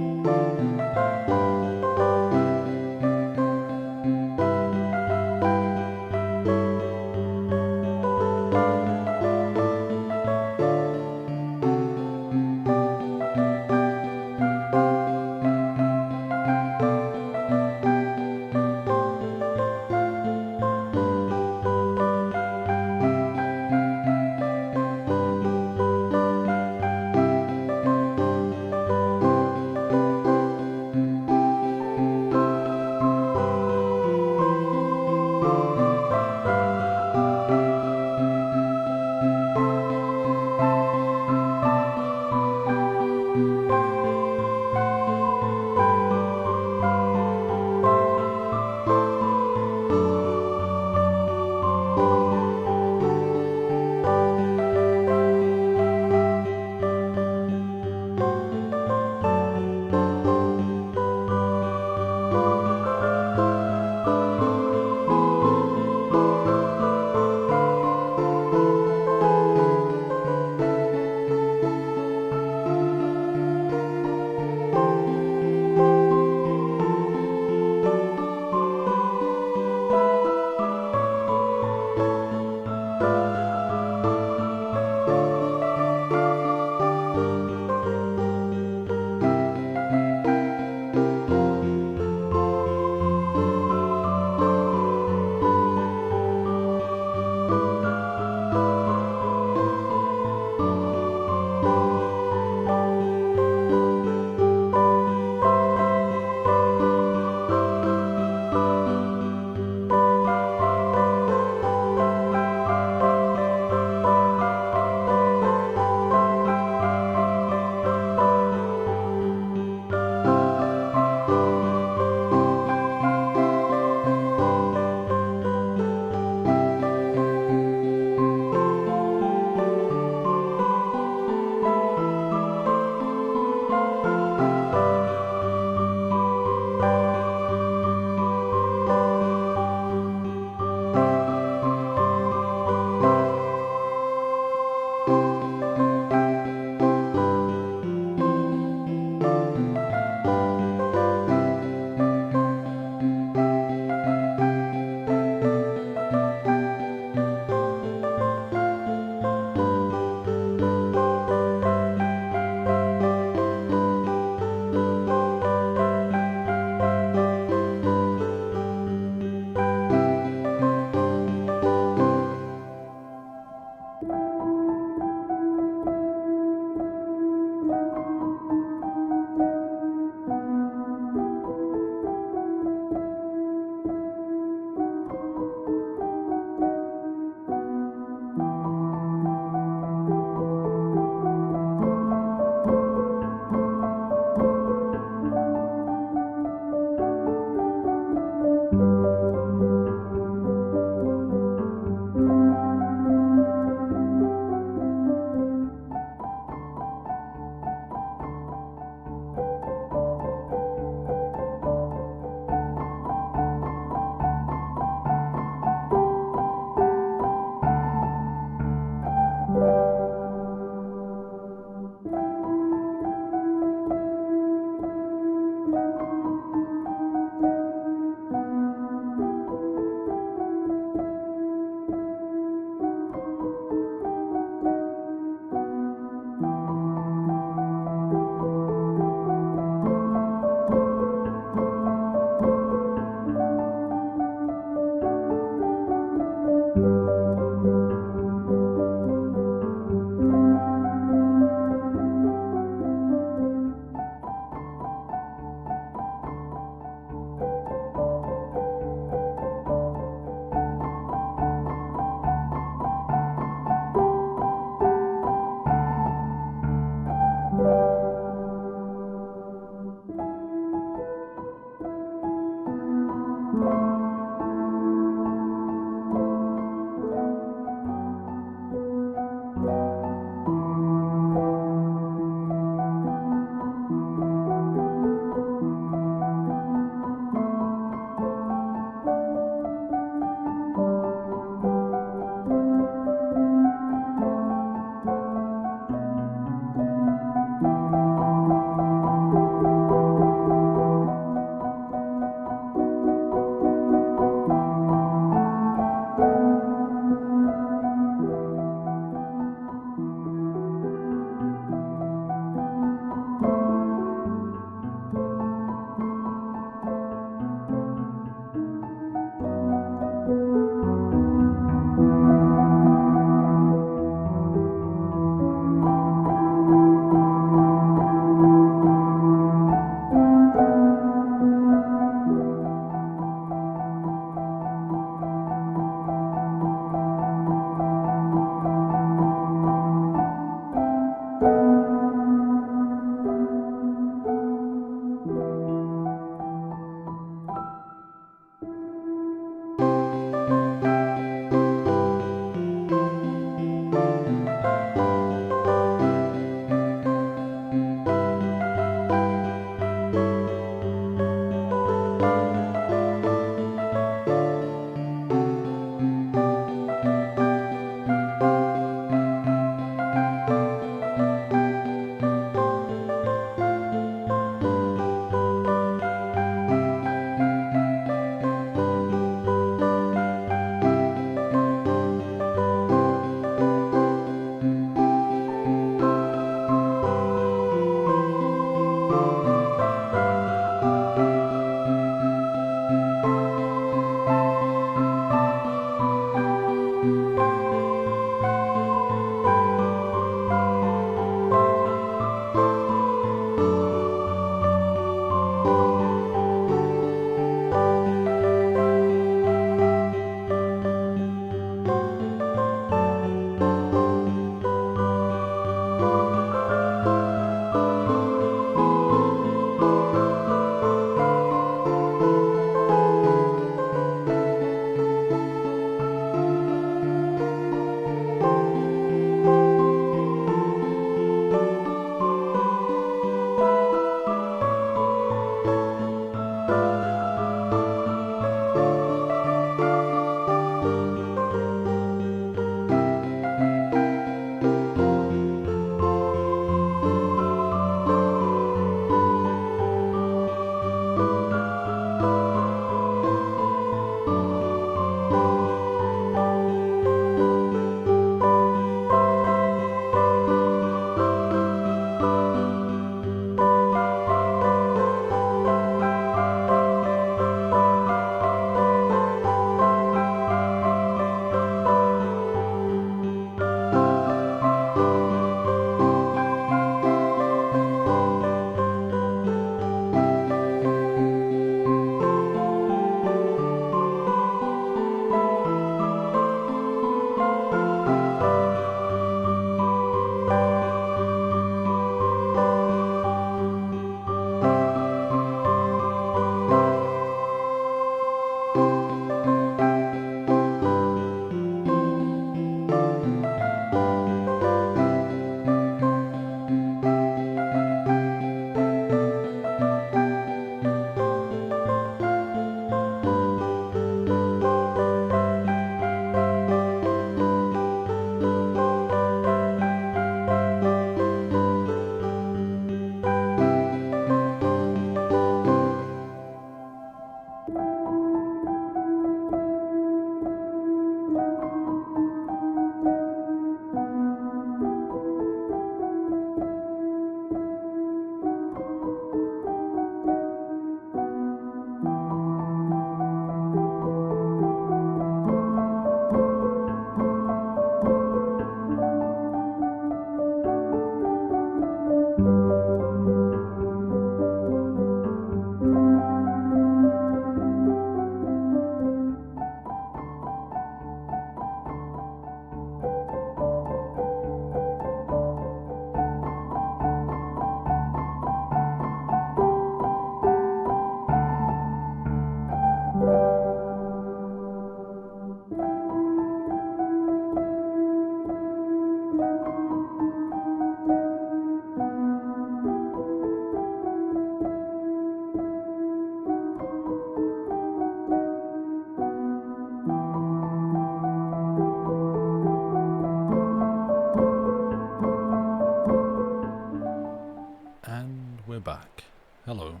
Back. Hello.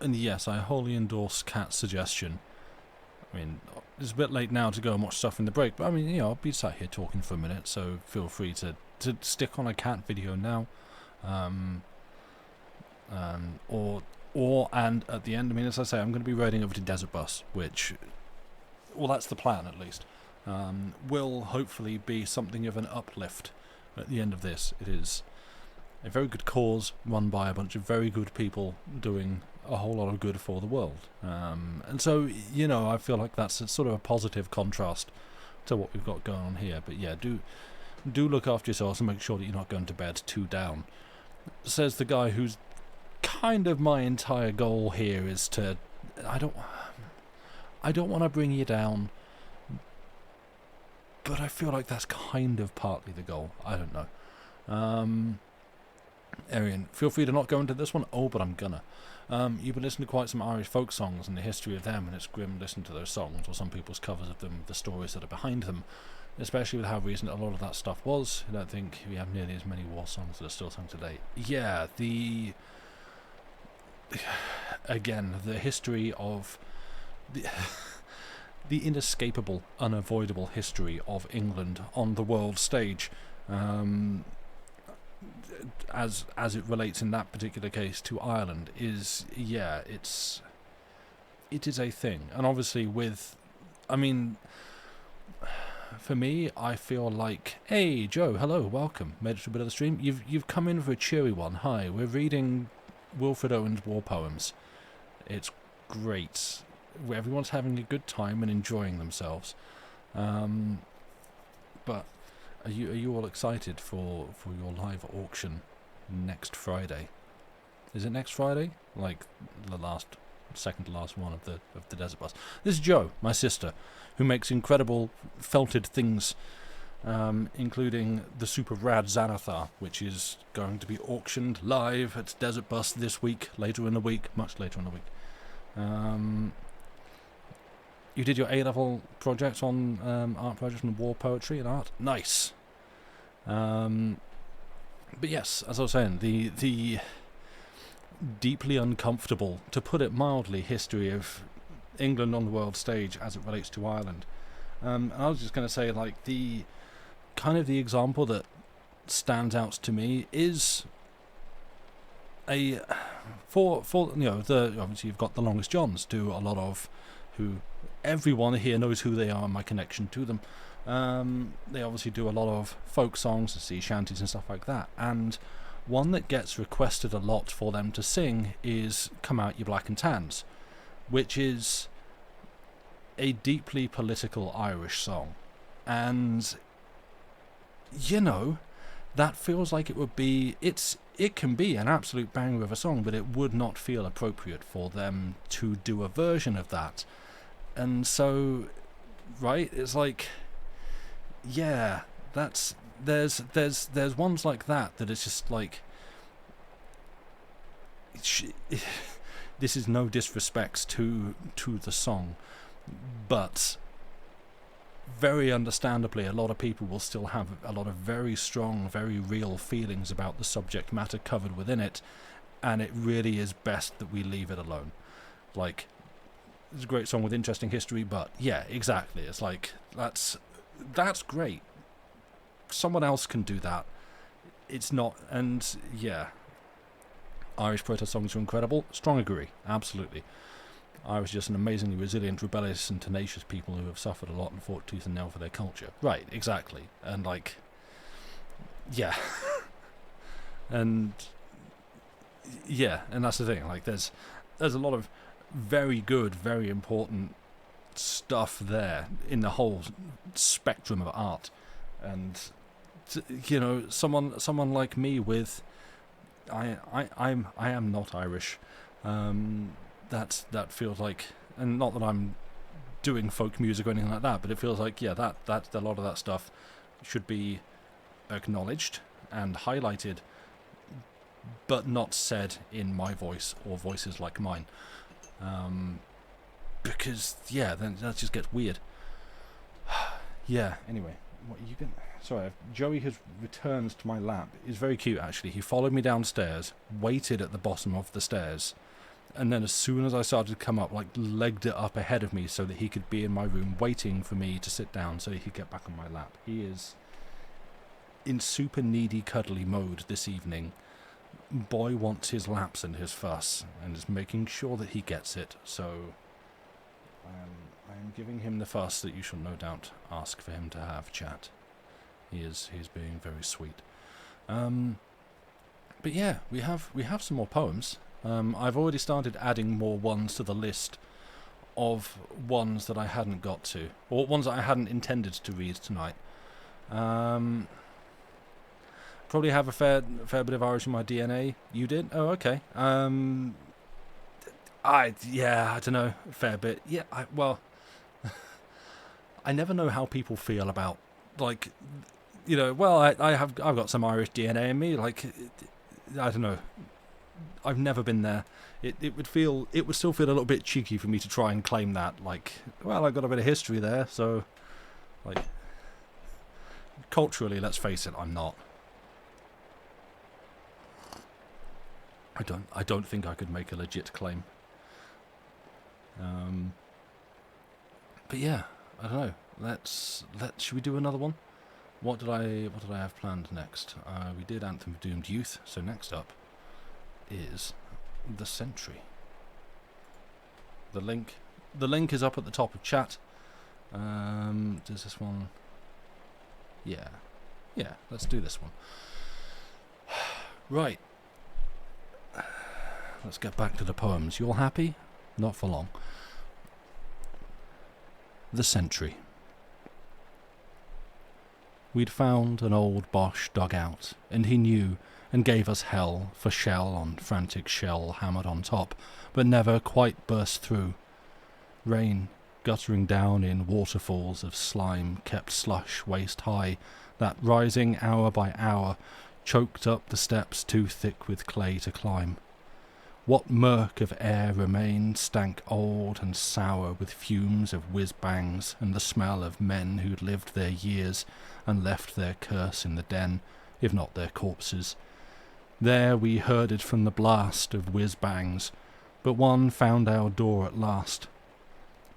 And yes, I wholly endorse Kat's suggestion. I mean, it's a bit late now to go and watch stuff in the break, but I mean, I'll be sat here talking for a minute, so feel free to stick on a Cat video now. And at the end, I mean, as I say, I'm going to be riding over to Desert Bus, which, well, that's the plan at least. Will hopefully be something of an uplift at the end of this. It is a very good cause run by a bunch of very good people doing a whole lot of good for the world. And so, I feel like that's a sort of a positive contrast to what we've got going on here. But yeah, do look after yourselves and make sure that you're not going to bed too down. Says the guy who's kind of my entire goal here is to... I don't want to bring you down, but I feel like that's kind of partly the goal. I don't know. Arian, feel free to not go into this one. Oh, but I'm gonna. You've been listening to quite some Irish folk songs and the history of them, and it's grim listening to those songs, or some people's covers of them, the stories that are behind them, especially with how recent a lot of that stuff was. I don't think we have nearly as many war songs that are still sung today. Yeah, again, the history of... the inescapable, unavoidable history of England on the world stage, as it relates in that particular case to Ireland, is, yeah, it is a thing. And obviously for me, I feel like, hey Joe, hello, welcome, made it to a bit of the stream. You've come in for a cheery one. Hi, we're reading Wilfred Owen's war poems. It's great. Everyone's having a good time and enjoying themselves. But are you all excited for your live auction next Friday? Is it next Friday? Like the second to last one of the Desert Bus. This is Jo, my sister, who makes incredible felted things, including the super rad Xanathar, which is going to be auctioned live at Desert Bus this week, much later in the week. You did your A-level project on art project on war poetry and art. Nice. But yes, as I was saying, the deeply uncomfortable, to put it mildly, history of England on the world stage as it relates to Ireland. And I was just going to say, like, the example that stands out to me is obviously you've got the Longest Johns, do a lot of who everyone here knows who they are and my connection to them. They obviously do a lot of folk songs and sea shanties and stuff like that, and one that gets requested a lot for them to sing is Come Out You Black and Tans, which is a deeply political Irish song. And that feels like it would be, it can be an absolute banger of a song, but it would not feel appropriate for them to do a version of that. And so, right, it's like, yeah, there's ones like that it's just like, this is no disrespect to the song, but very understandably, a lot of people will still have a lot of very strong, very real feelings about the subject matter covered within it, and it really is best that we leave it alone. Like, it's a great song with interesting history, but yeah, exactly. It's like, that's great. Someone else can do that. It's not, and yeah. Irish protest songs are incredible. Strong agree, absolutely. Irish are just an amazingly resilient, rebellious and tenacious people who have suffered a lot and fought tooth and nail for their culture. Right, exactly. And like, yeah. And yeah, and that's the thing. Like, there's a lot of very good, very important stuff there in the whole spectrum of art. And you know, someone like me with, I am not Irish. That feels like, and not that I'm doing folk music or anything like that, but it feels like, yeah, that a lot of that stuff should be acknowledged and highlighted, but not said in my voice or voices like mine, because yeah, then that just gets weird. Yeah. Anyway, what you can? Sorry, Joey has returned to my lap. He's very cute, actually. He followed me downstairs, waited at the bottom of the stairs, and then as soon as I started to come up, like, legged it up ahead of me so that he could be in my room waiting for me to sit down so he could get back on my lap. He is in super needy, cuddly mode this evening. Boy wants his laps and his fuss, and is making sure that he gets it, so I am giving him the fuss that you shall no doubt ask for him to have, chat. He's being very sweet. But yeah, we have some more poems. I've already started adding more ones to the list of ones that I hadn't got to, or ones that I hadn't intended to read tonight. Probably have a fair bit of Irish in my DNA. You did? Oh, okay. I don't know, a fair bit. Yeah, well, I never know how people feel about, like, you know. Well, I've got some Irish DNA in me. Like, I don't know. I've never been there. It would still feel a little bit cheeky for me to try and claim that. Like, well, I've got a bit of history there, so, like, culturally, let's face it, I'm not. I don't think I could make a legit claim. But yeah, I don't know. Should we do another one? What did I have planned next? We did Anthem of Doomed Youth, so next up is the Sentry. The link is up at the top of chat. Does this one? Yeah, let's do this one. Right. Let's get back to the poems. You all happy? Not for long. The Sentry. We'd found an old Boche dugout, and he knew, and gave us hell for shell on frantic shell hammered on top, but never quite burst through. Rain, guttering down in waterfalls of slime, kept slush waist high, that rising hour by hour choked up the steps too thick with clay to climb. What murk of air remained stank old and sour with fumes of whiz-bangs and the smell of men who'd lived their years and left their curse in the den, if not their corpses. There we herded from the blast of whiz-bangs, but one found our door at last,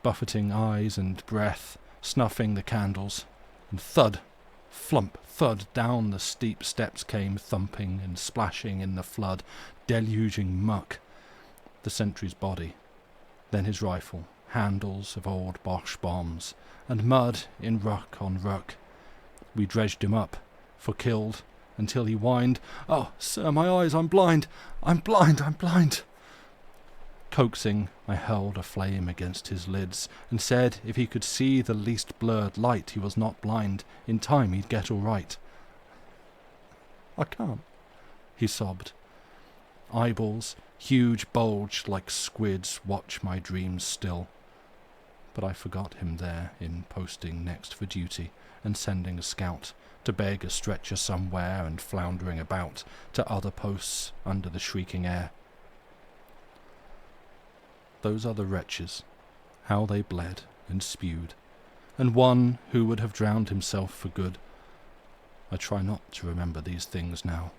buffeting eyes and breath, snuffing the candles, and thud, flump, thud down the steep steps came thumping and splashing in the flood, deluging muck. The sentry's body, then his rifle, handles of old Boche bombs, and mud in ruck on ruck. We dredged him up, for killed, until he whined, "Oh, sir, my eyes, I'm blind, I'm blind, I'm blind." Coaxing, I held a flame against his lids, and said if he could see the least blurred light he was not blind, in time he'd get all right. "I can't," he sobbed. Eyeballs, huge bulged like squids, watch my dreams still. But I forgot him there in posting next for duty, and sending a scout to beg a stretcher somewhere and floundering about to other posts under the shrieking air. Those other wretches, how they bled and spewed, and one who would have drowned himself for good. I try not to remember these things now.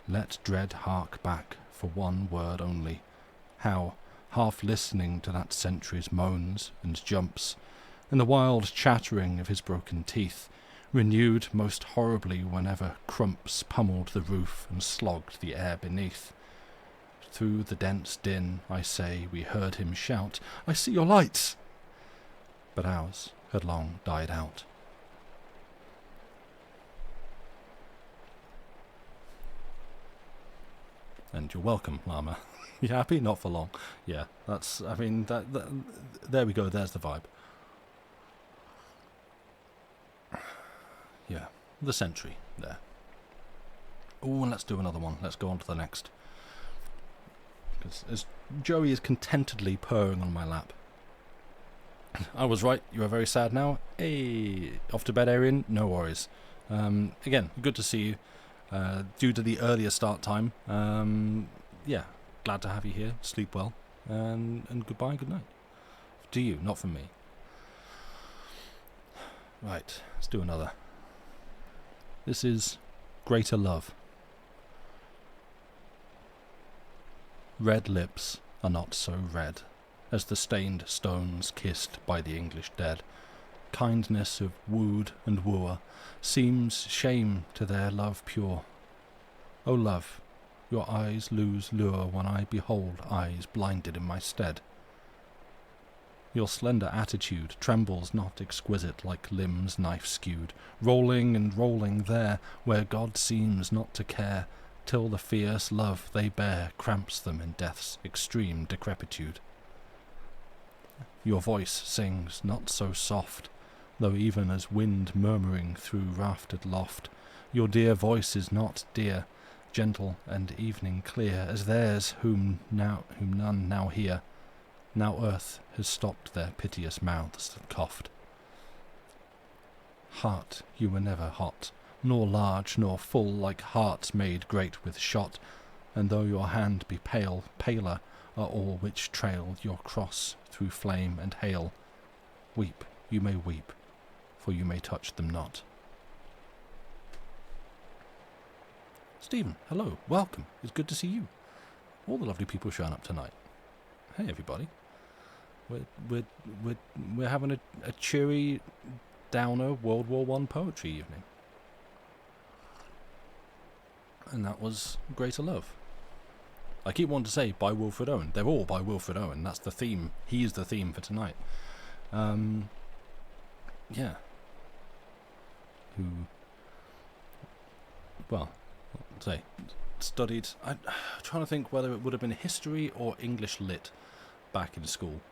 Let dread hark back for one word only, how, half listening to that sentry's moans and jumps, and the wild chattering of his broken teeth, renewed most horribly whenever crumps pummeled the roof and slogged the air beneath. Through the dense din, I say, we heard him shout, "I see your lights!" But ours had long died out. And you're welcome, Llama. You happy? Not for long. Yeah, that's, I mean, there we go, there's the vibe. Yeah, the Sentry, there. Oh, and let's do another one. Let's go on to the next. Because as Joey is contentedly purring on my lap. I was right, you are very sad now. Hey, off to bed, Arian? No worries. Again, good to see you. Due to the earlier start time, yeah, glad to have you here. Sleep well, and goodbye, good night. To you, not from me. Right, let's do another. This is Greater Love. Red lips are not so red as the stained stones kissed by the English dead. Kindness of wooed and wooer seems shame to their love pure. O love, your eyes lose lure when I behold eyes blinded in my stead. Your slender attitude trembles not exquisite like limbs knife-skewed, rolling and rolling there where God seems not to care, till the fierce love they bear cramps them in death's extreme decrepitude. Your voice sings not so soft, though even as wind murmuring through raftered loft, your dear voice is not dear, gentle and evening clear as theirs whom none now hear. Now earth has stopped their piteous mouths that coughed. Heart, you were never hot, nor large nor full like hearts made great with shot, and though your hand be pale, paler are all which trail your cross through flame and hail. Weep, you may weep, for you may touch them not. Stephen, hello, welcome. It's good to see you. All the lovely people showing up tonight. Hey, everybody. We're having a cheery, downer World War I poetry evening, and that was Greater Love. I keep wanting to say by Wilfred Owen. They're all by Wilfred Owen. That's the theme. He is the theme for tonight. Yeah. Who? Well, say studied. I'm trying to think whether it would have been history or English lit back in school.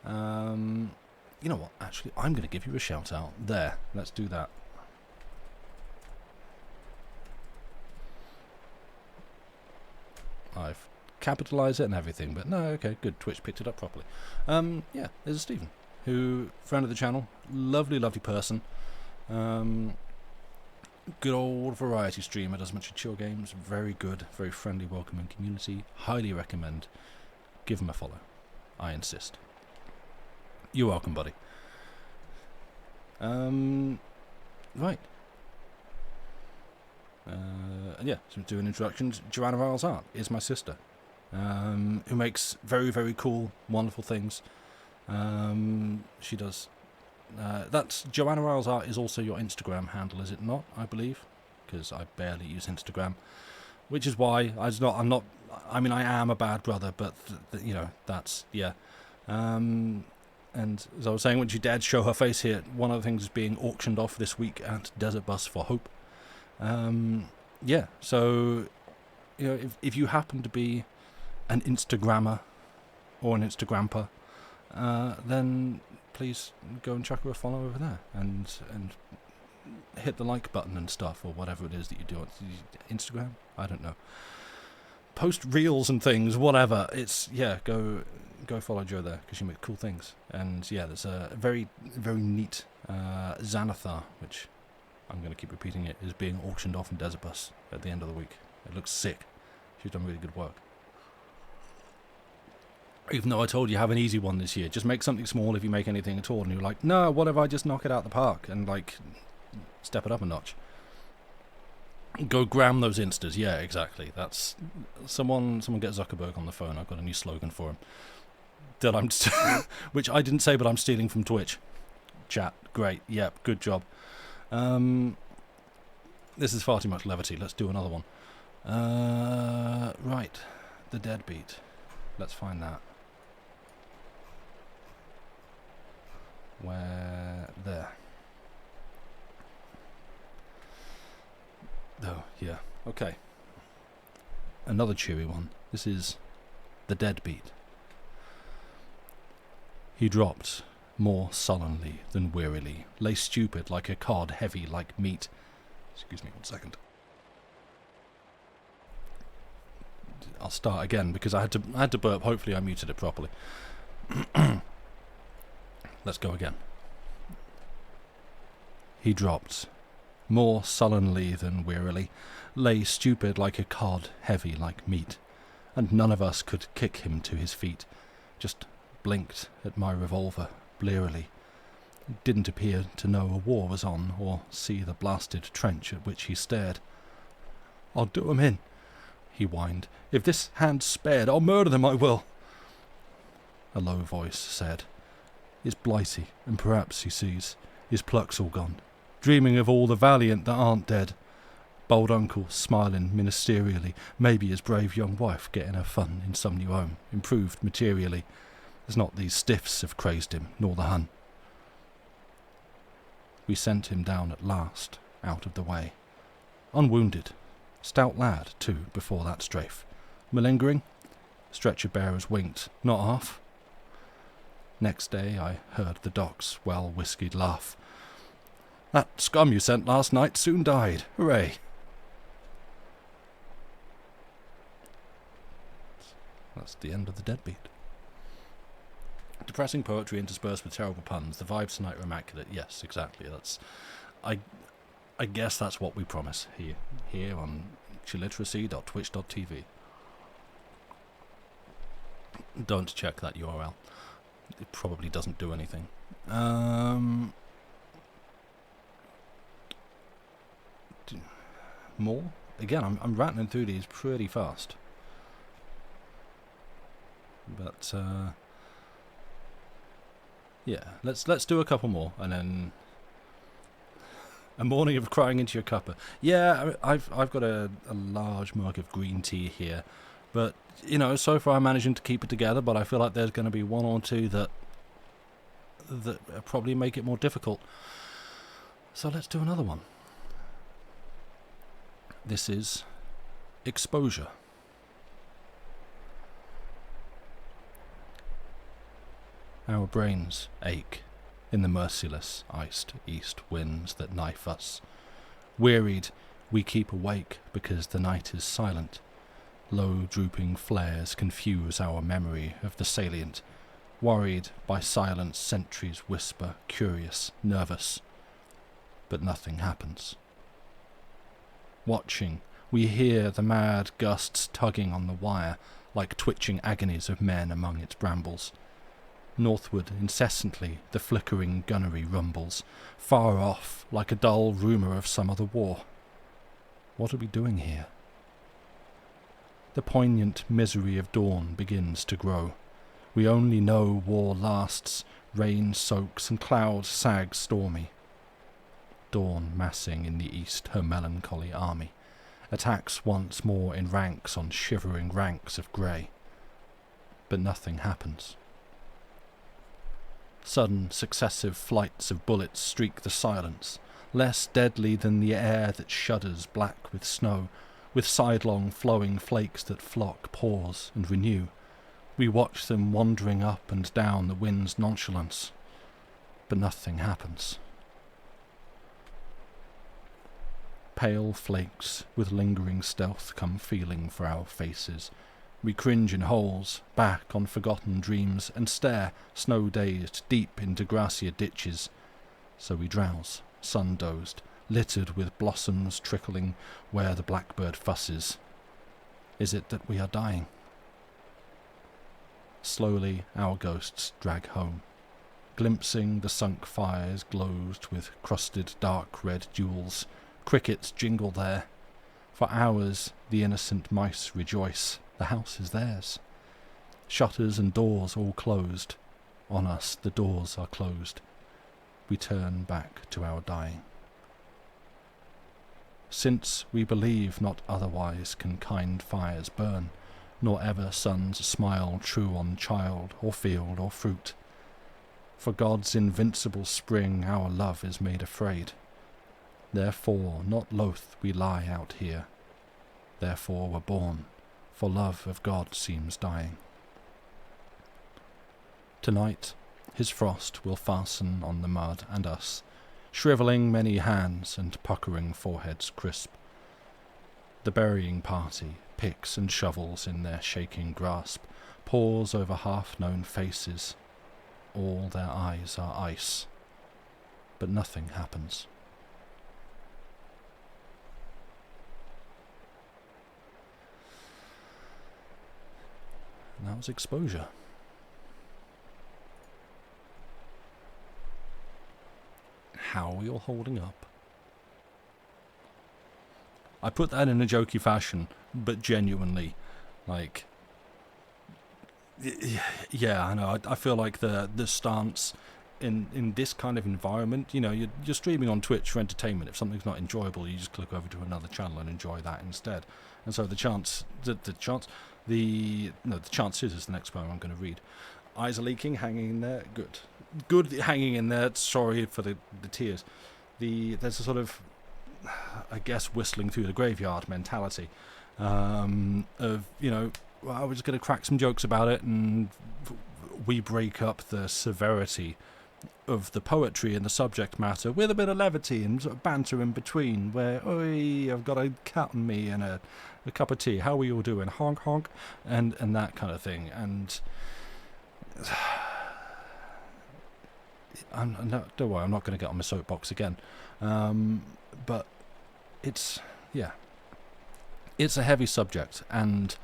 You know what? Actually, I'm going to give you a shout out. There. Let's do that. I've capitalised it and everything, but no, okay, good. Twitch picked it up properly. Yeah, there's Stephen, who, friend of the channel, lovely, lovely person. Good old variety streamer, does much of chill games, very good, very friendly, welcoming community. Highly recommend. Give him a follow. I insist. You're welcome, buddy. Right. And yeah, so doing introductions. Joanna Riles Art is my sister, who makes very, very cool, wonderful things. She does. That's Joanna Riles Art is also your Instagram handle, is it not? I believe, because I barely use Instagram, which is why I'm not. I mean, I am a bad brother, but you know, that's yeah. And as I was saying, when she dared show her face here, one of the things is being auctioned off this week at Desert Bus for Hope. Yeah, so you know, if you happen to be an Instagrammer or an Instagramper, then please go and chuck her a follow over there and hit the like button and stuff, or whatever it is that you do on Instagram. I don't know. Post reels and things, whatever. It's yeah, go follow Jo there, because she makes cool things. And yeah, there's a very, very neat Xanathar, which I'm going to keep repeating it, is being auctioned off in Desert Bus at the end of the week. It looks sick. She's done really good work. Even though I told you have an easy one this year, just make something small if you make anything at all. And you're like, no, what if I just knock it out the park and like step it up a notch? Go gram those instas. Yeah, exactly. That's someone get Zuckerberg on the phone. I've got a new slogan for him. that I'm... which I didn't say, but I'm stealing from Twitch. Chat. Great. Yep. Good job. This is far too much levity. Let's do another one. Right. The Deadbeat. Let's find that. Where? There. Oh, yeah. Okay. Another cheery one. This is The Deadbeat. He dropped more sullenly than wearily, lay stupid like a cod, heavy like meat. Excuse me 1 second. I'll start again because I had to burp. Hopefully I muted it properly. Let's go again. He dropped more sullenly than wearily, lay stupid like a cod, heavy like meat, and none of us could kick him to his feet. Just blinked at my revolver blearily. Didn't appear to know a war was on, or see the blasted trench at which he stared. "I'll do 'em in," he whined. "If this hand's spared, I'll murder them, I will." A low voice said, "It's Blighty, and perhaps he sees his pluck's all gone, dreaming of all the valiant that aren't dead. Bold uncle smiling ministerially, maybe his brave young wife getting her fun in some new home, improved materially. It's not these stiffs have crazed him, nor the Hun." We sent him down at last, out of the way. Unwounded. Stout lad, too, before that strafe. Malingering? Stretcher bearers winked. Not half. Next day I heard the doc's well-whiskied laugh. "That scum you sent last night soon died. Hooray!" That's the end of The Deadbeat. Depressing poetry interspersed with terrible puns. The vibes tonight are immaculate. Yes, exactly. I guess that's what we promise here on chilliteracy.twitch.tv. Don't check that URL. It probably doesn't do anything. More? Again, I'm rattling through these pretty fast. But yeah, let's do a couple more, and then a morning of crying into your cuppa. Yeah, I've got a large mug of green tea here, but you know, so far I'm managing to keep it together. But I feel like there's going to be one or two that probably make it more difficult. So let's do another one. This is Exposure. Our brains ache in the merciless iced east winds that knife us. Wearied, we keep awake because the night is silent. Low drooping flares confuse our memory of the salient. Worried by silence, sentries whisper, curious, nervous. But nothing happens. Watching, we hear the mad gusts tugging on the wire, like twitching agonies of men among its brambles. Northward, incessantly, the flickering gunnery rumbles, far off, like a dull rumour of some other war. What are we doing here? The poignant misery of dawn begins to grow. We only know war lasts, rain soaks and clouds sag stormy. Dawn massing in the east her melancholy army, attacks once more in ranks on shivering ranks of grey. But nothing happens. Sudden, successive flights of bullets streak the silence, less deadly than the air that shudders black with snow, with sidelong flowing flakes that flock, pause, and renew. We watch them wandering up and down the wind's nonchalance, but nothing happens. Pale flakes with lingering stealth come feeling for our faces. We cringe in holes, back on forgotten dreams, and stare, snow-dazed, deep into grassier ditches. So we drowse, sun-dozed, littered with blossoms trickling where the blackbird fusses. Is it that we are dying? Slowly our ghosts drag home, glimpsing the sunk fires glozed with crusted dark red jewels. Crickets jingle there. For hours the innocent mice rejoice. The house is theirs. Shutters and doors all closed. On us the doors are closed. We turn back to our dying. Since we believe not otherwise can kind fires burn, nor ever suns smile true on child or field or fruit. For God's invincible spring our love is made afraid. Therefore not loath we lie out here. Therefore we're born, for love of God seems dying. Tonight his frost will fasten on the mud and us, shrivelling many hands and puckering foreheads crisp. The burying party, picks and shovels in their shaking grasp, pause over half-known faces. All their eyes are ice, but nothing happens. And that was Exposure. How are we all holding up? I put that in a jokey fashion, but genuinely, like, yeah, I know. I feel like the stance in this kind of environment, you know, you're streaming on Twitch for entertainment. If something's not enjoyable, you just click over to another channel and enjoy that instead. And so the chance is the next poem I'm going to read. Eyes are leaking, hanging in there. Good hanging in there. Sorry for the tears. There's a sort of, I guess, whistling through the graveyard mentality of, you know, well, we're just going to crack some jokes about it, and we break up the severity of the poetry and the subject matter with a bit of levity and sort of banter in between, where, oi, I've got a cat on me and a cup of tea, how are we all doing, honk honk, and that kind of thing. And don't worry, I'm not going to get on my soapbox again, but it's a heavy subject, and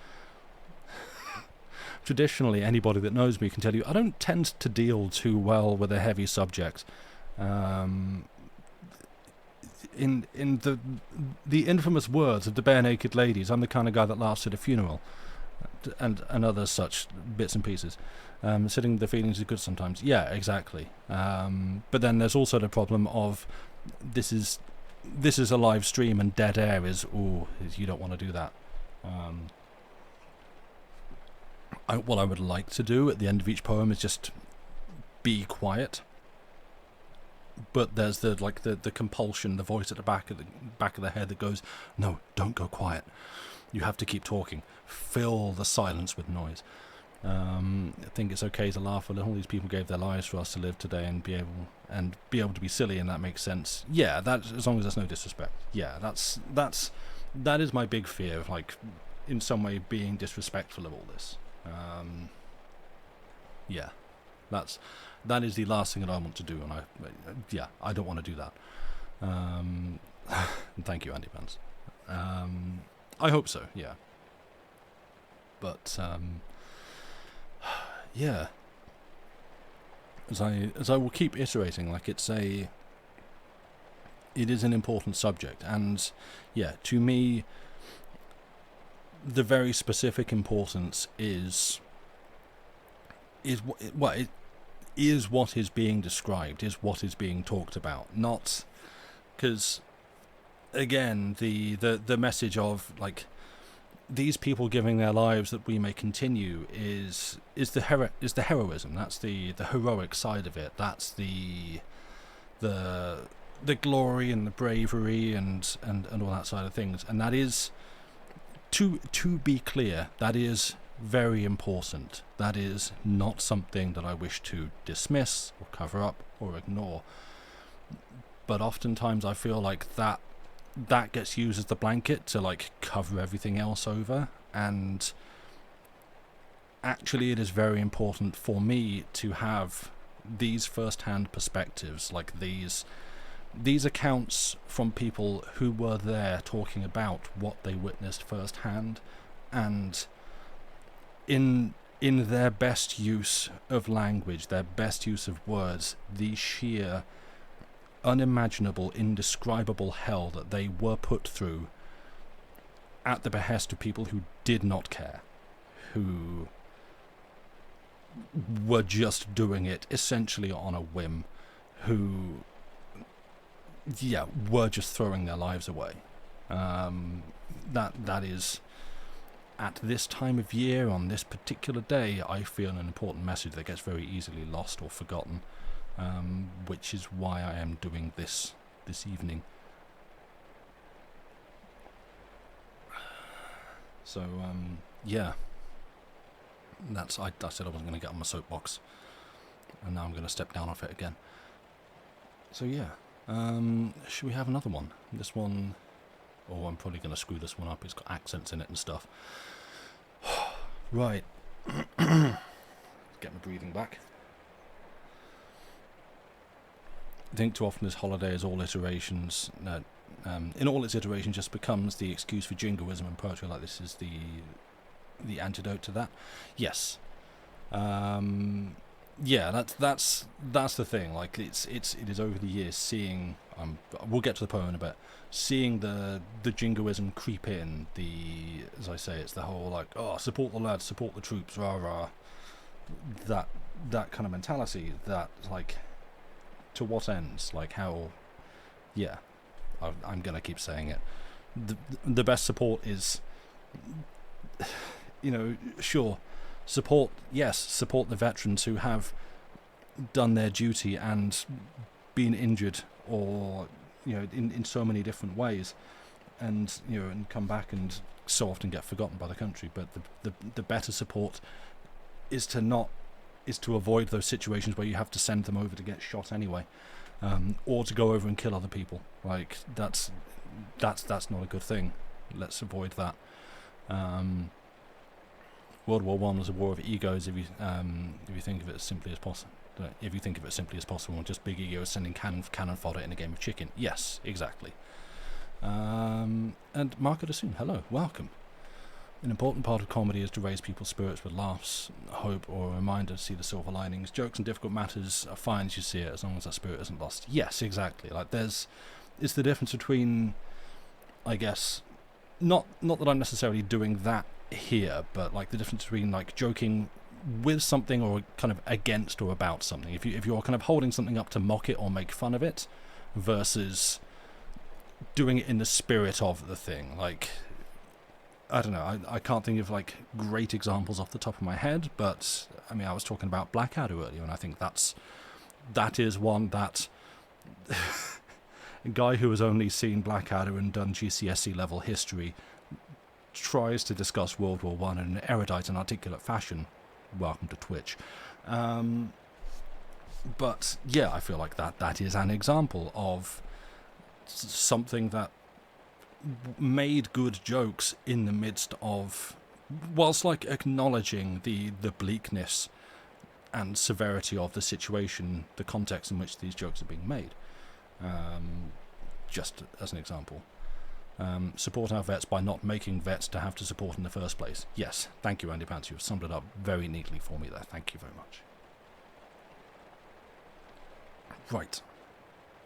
traditionally anybody that knows me can tell you I don't tend to deal too well with a heavy subject. In the infamous words of the Bare Naked Ladies, I'm the kind of guy that laughs at a funeral and other such bits and pieces. Sitting the feelings is good sometimes. Yeah, exactly. But then there's also the problem of this is a live stream, and dead air is, you don't want to do that. What I would like to do at the end of each poem is just be quiet. But there's the compulsion, the voice at the back of the head that goes, no, don't go quiet. You have to keep talking. Fill the silence with noise. I think it's okay to laugh a little. These people gave their lives for us to live today and be able to be silly, and that makes sense. Yeah, that, as long as there's no disrespect. Yeah, that is my big fear of, like, in some way being disrespectful of all this. Yeah, that is the last thing that I want to do, and I don't want to do that. And thank you, Andy Vance. I hope so. Yeah, but yeah, as I will keep iterating, like, it is an important subject, and yeah, to me, the very specific importance is what is being described, is what is being talked about, not because, again, the message of, like, these people giving their lives that we may continue is the heroism. That's the heroic side of it. That's the glory and the bravery and all that side of things. And that is, to be clear, that is very important. That is not something that I wish to dismiss or cover up or ignore. But oftentimes I feel like that gets used as the blanket to, like, cover everything else over, and actually it is very important for me to have these first-hand perspectives, like these accounts from people who were there talking about what they witnessed firsthand, and in their best use of language, their best use of words, the sheer unimaginable, indescribable hell that they were put through at the behest of people who did not care, who were just doing it essentially on a whim, who, yeah, were just throwing their lives away. That is, at this time of year, on this particular day, I feel an important message that gets very easily lost or forgotten, which is why I am doing this evening. So, yeah. I said I wasn't going to get on my soapbox, and now I'm going to step down off it again. So, yeah. Should we have another one? This one... Oh, I'm probably going to screw this one up. It's got accents in it and stuff. Right. Get my breathing back. I think too often this holiday is all iterations... in all its iterations just becomes the excuse for jingoism and poetry. Like, this is the antidote to that. Yes. Yeah, that's the thing. Like, it is over the years seeing... we'll get to the poem in a bit. Seeing the jingoism creep in. As I say, it's the whole like, oh, support the lads, support the troops, rah rah. That kind of mentality. That, like, to what ends? Like, how? Yeah, I'm gonna keep saying it. The best support is, sure, support the veterans who have done their duty and been injured, or in so many different ways, and and come back and so often get forgotten by the country. But the better support is to avoid those situations where you have to send them over to get shot anyway, or to go over and kill other people. Like, that's not a good thing. Let's avoid that. World War I was a war of egos. If you think of it as simply as possible. If you think of it simply as possible, just big egos sending cannon fodder in a game of chicken. Yes, exactly. And Marco DeSoon, hello, welcome. An important part of comedy is to raise people's spirits with laughs, hope, or a reminder to see the silver linings. Jokes and difficult matters are fine as you see it, as long as that spirit isn't lost. Yes, exactly. Like, it's the difference between, I guess, not that I'm necessarily doing that here, but like the difference between like joking with something or kind of against or about something. If you're kind of holding something up to mock it or make fun of it, versus doing it in the spirit of the thing. Like, I don't know, I can't think of like great examples off the top of my head, but I mean, I was talking about Blackadder earlier, and I think that is one that a guy who has only seen Blackadder and done GCSE level history tries to discuss World War I in an erudite and articulate fashion. Welcome to Twitch. But yeah, I feel like that is an example of something that made good jokes in the midst of, whilst like acknowledging the bleakness and severity of the situation, the context in which these jokes are being made. Just as an example. Support our vets by not making vets to have to support in the first place. Yes, thank you, Andy Pants. You've summed it up very neatly for me there. Thank you very much. Right.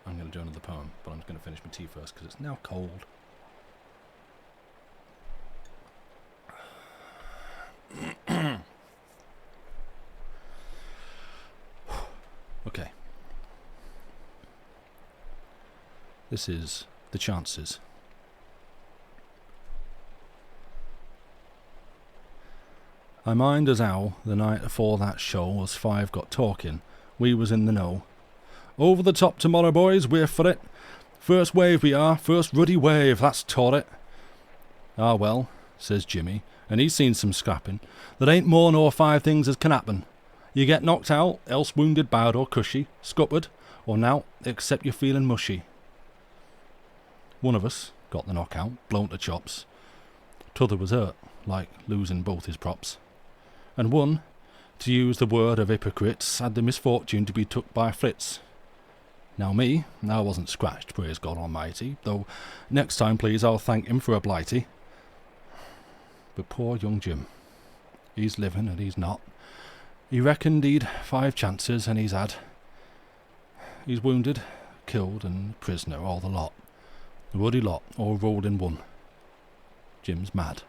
I'm going to do another poem, but I'm going to finish my tea first because it's now cold. Okay. This is The Chances. I mind as how, the night afore that show, us five got talking. We was in the know. Over the top tomorrow, boys, we're for it. First wave we are, first ruddy wave, that's taught it. Ah well, says Jimmy, and he's seen some scrapping. There ain't more nor 5 things as can happen. You get knocked out, else wounded bad or cushy, scuppered, or nowt, except you're feeling mushy. One of us got the knockout, blown to chops. T'other was hurt, like losing both his props. And one, to use the word of hypocrites, had the misfortune to be took by Fritz. Now me, I wasn't scratched, praise God Almighty, though next time please I'll thank him for a blighty. But poor young Jim, he's living and he's not. He reckoned he'd 5 chances and he's had. He's wounded, killed and prisoner, all the lot. The ruddy lot, all rolled in one. Jim's mad.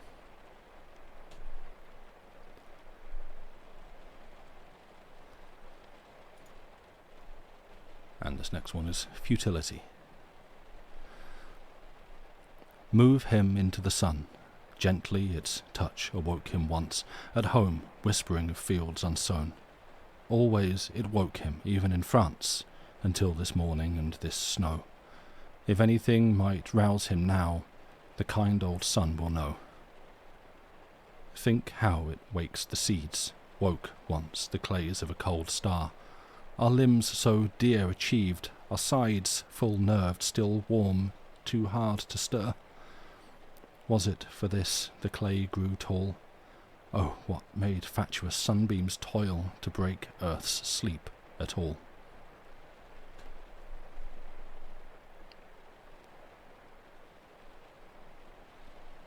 And this next one is Futility. Move him into the sun. Gently its touch awoke him once, at home, whispering of fields unsown. Always it woke him, even in France, until this morning and this snow. If anything might rouse him now, the kind old sun will know. Think how it wakes the seeds, woke once the clays of a cold star. Our limbs so dear achieved, our sides full-nerved, still warm, too hard to stir. Was it for this the clay grew tall? Oh, what made fatuous sunbeams toil to break earth's sleep at all?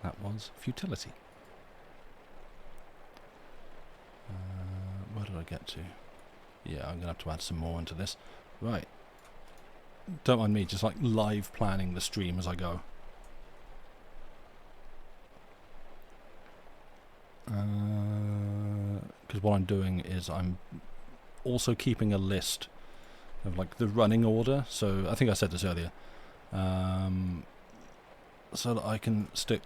That was Futility. Where did I get to? Yeah, I'm going to have to add some more into this. Right. Don't mind me, just like live planning the stream as I go. Because what I'm doing is I'm also keeping a list of like the running order. So I think I said this earlier. So that I can stick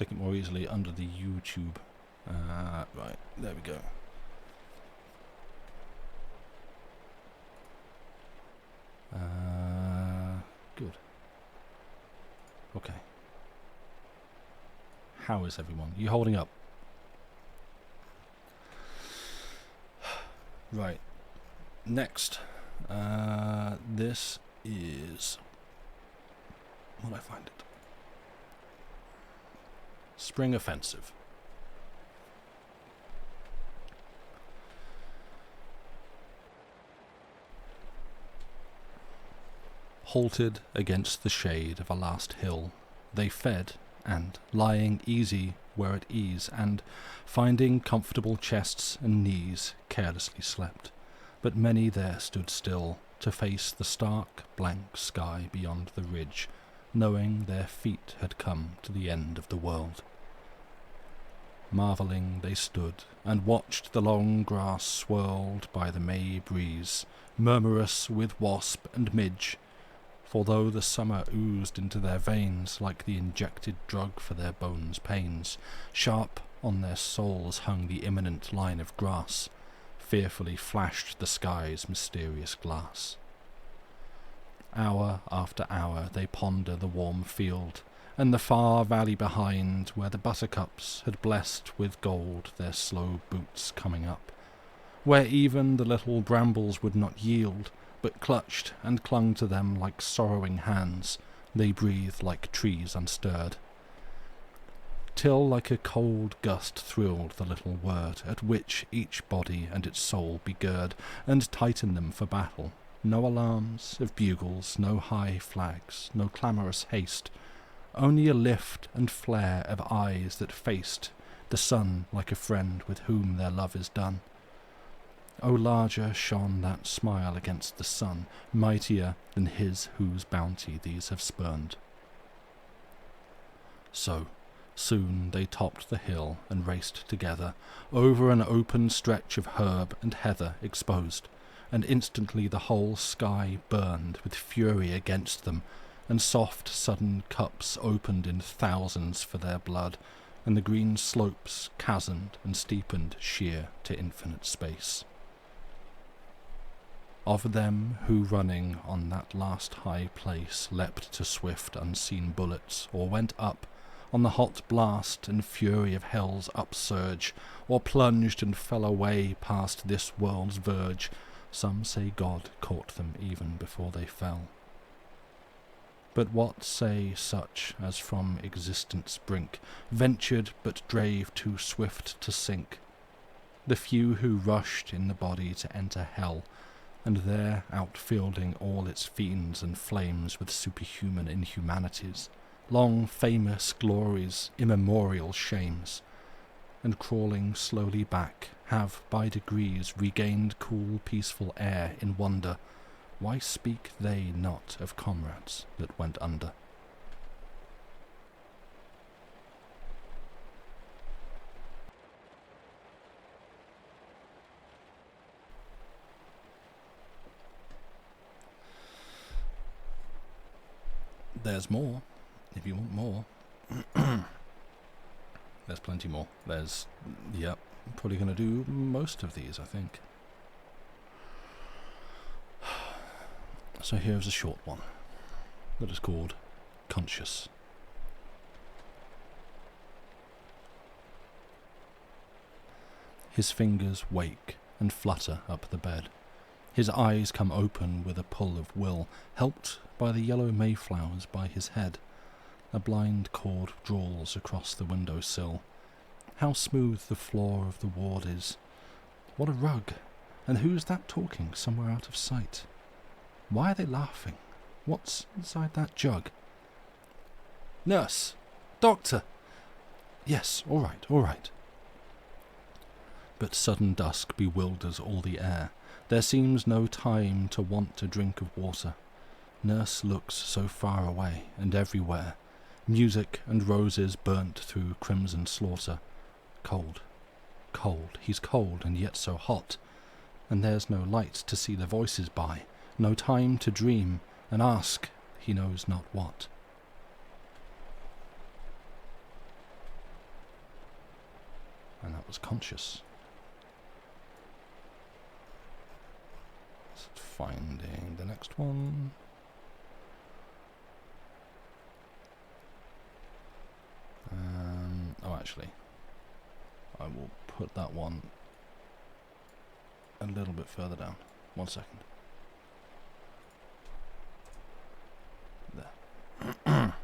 it more easily under the YouTube. Right, there we go. Good. Okay. How is everyone? You holding up? Right. Next. This is... Will I find it? Spring Offensive. Halted against the shade of a last hill, they fed, and, lying easy, were at ease, and, finding comfortable chests and knees, carelessly slept. But many there stood still, to face the stark, blank sky beyond the ridge, knowing their feet had come to the end of the world. Marvelling they stood, and watched the long grass swirled by the May breeze, murmurous with wasp and midge, for though the summer oozed into their veins like the injected drug for their bones' pains, sharp on their souls hung the imminent line of grass, fearfully flashed the sky's mysterious glass. Hour after hour they ponder the warm field, and the far valley behind, where the buttercups had blessed with gold their slow boots coming up, where even the little brambles would not yield, but clutched and clung to them like sorrowing hands, they breathed like trees unstirred. Till like a cold gust thrilled the little word, at which each body and its soul begirred, and tightened them for battle. No alarms of bugles, no high flags, no clamorous haste, only a lift and flare of eyes that faced the sun like a friend with whom their love is done. O larger shone that smile against the sun, mightier than his whose bounty these have spurned. So, soon they topped the hill and raced together, over an open stretch of herb and heather exposed, and instantly the whole sky burned with fury against them, and soft sudden cups opened in thousands for their blood, and the green slopes chasmed and steepened sheer to infinite space. Of them who running on that last high place leapt to swift unseen bullets, or went up on the hot blast and fury of hell's upsurge, or plunged and fell away past this world's verge, some say God caught them even before they fell. But what say such as from existence brink ventured but drave too swift to sink? The few who rushed in the body to enter hell, and there outfielding all its fiends and flames with superhuman inhumanities, long famous glories, immemorial shames, and crawling slowly back, have by degrees regained cool peaceful air in wonder. Why speak they not of comrades that went under? there's more, if you want more. There's plenty more. Yep, probably going to do most of these, I think. So here's a short one that is called Conscious. His fingers wake and flutter up the bed. His eyes come open with a pull of will, helped by the yellow mayflowers by his head. A blind cord drawls across the window sill. How smooth the floor of the ward is. What a rug! And who's that talking somewhere out of sight? Why are they laughing? What's inside that jug? Nurse! Doctor! Yes, all right. But sudden dusk bewilders all the air. There seems no time to want a drink of water. Nurse looks so far away and everywhere. Music and roses burnt through crimson slaughter. Cold. He's cold and yet so hot. And there's no light to see the voices by. No time to dream and ask he knows not what. And that was Conscious. Finding the next one. Actually, I will put that one a little bit further down. 1 second. There.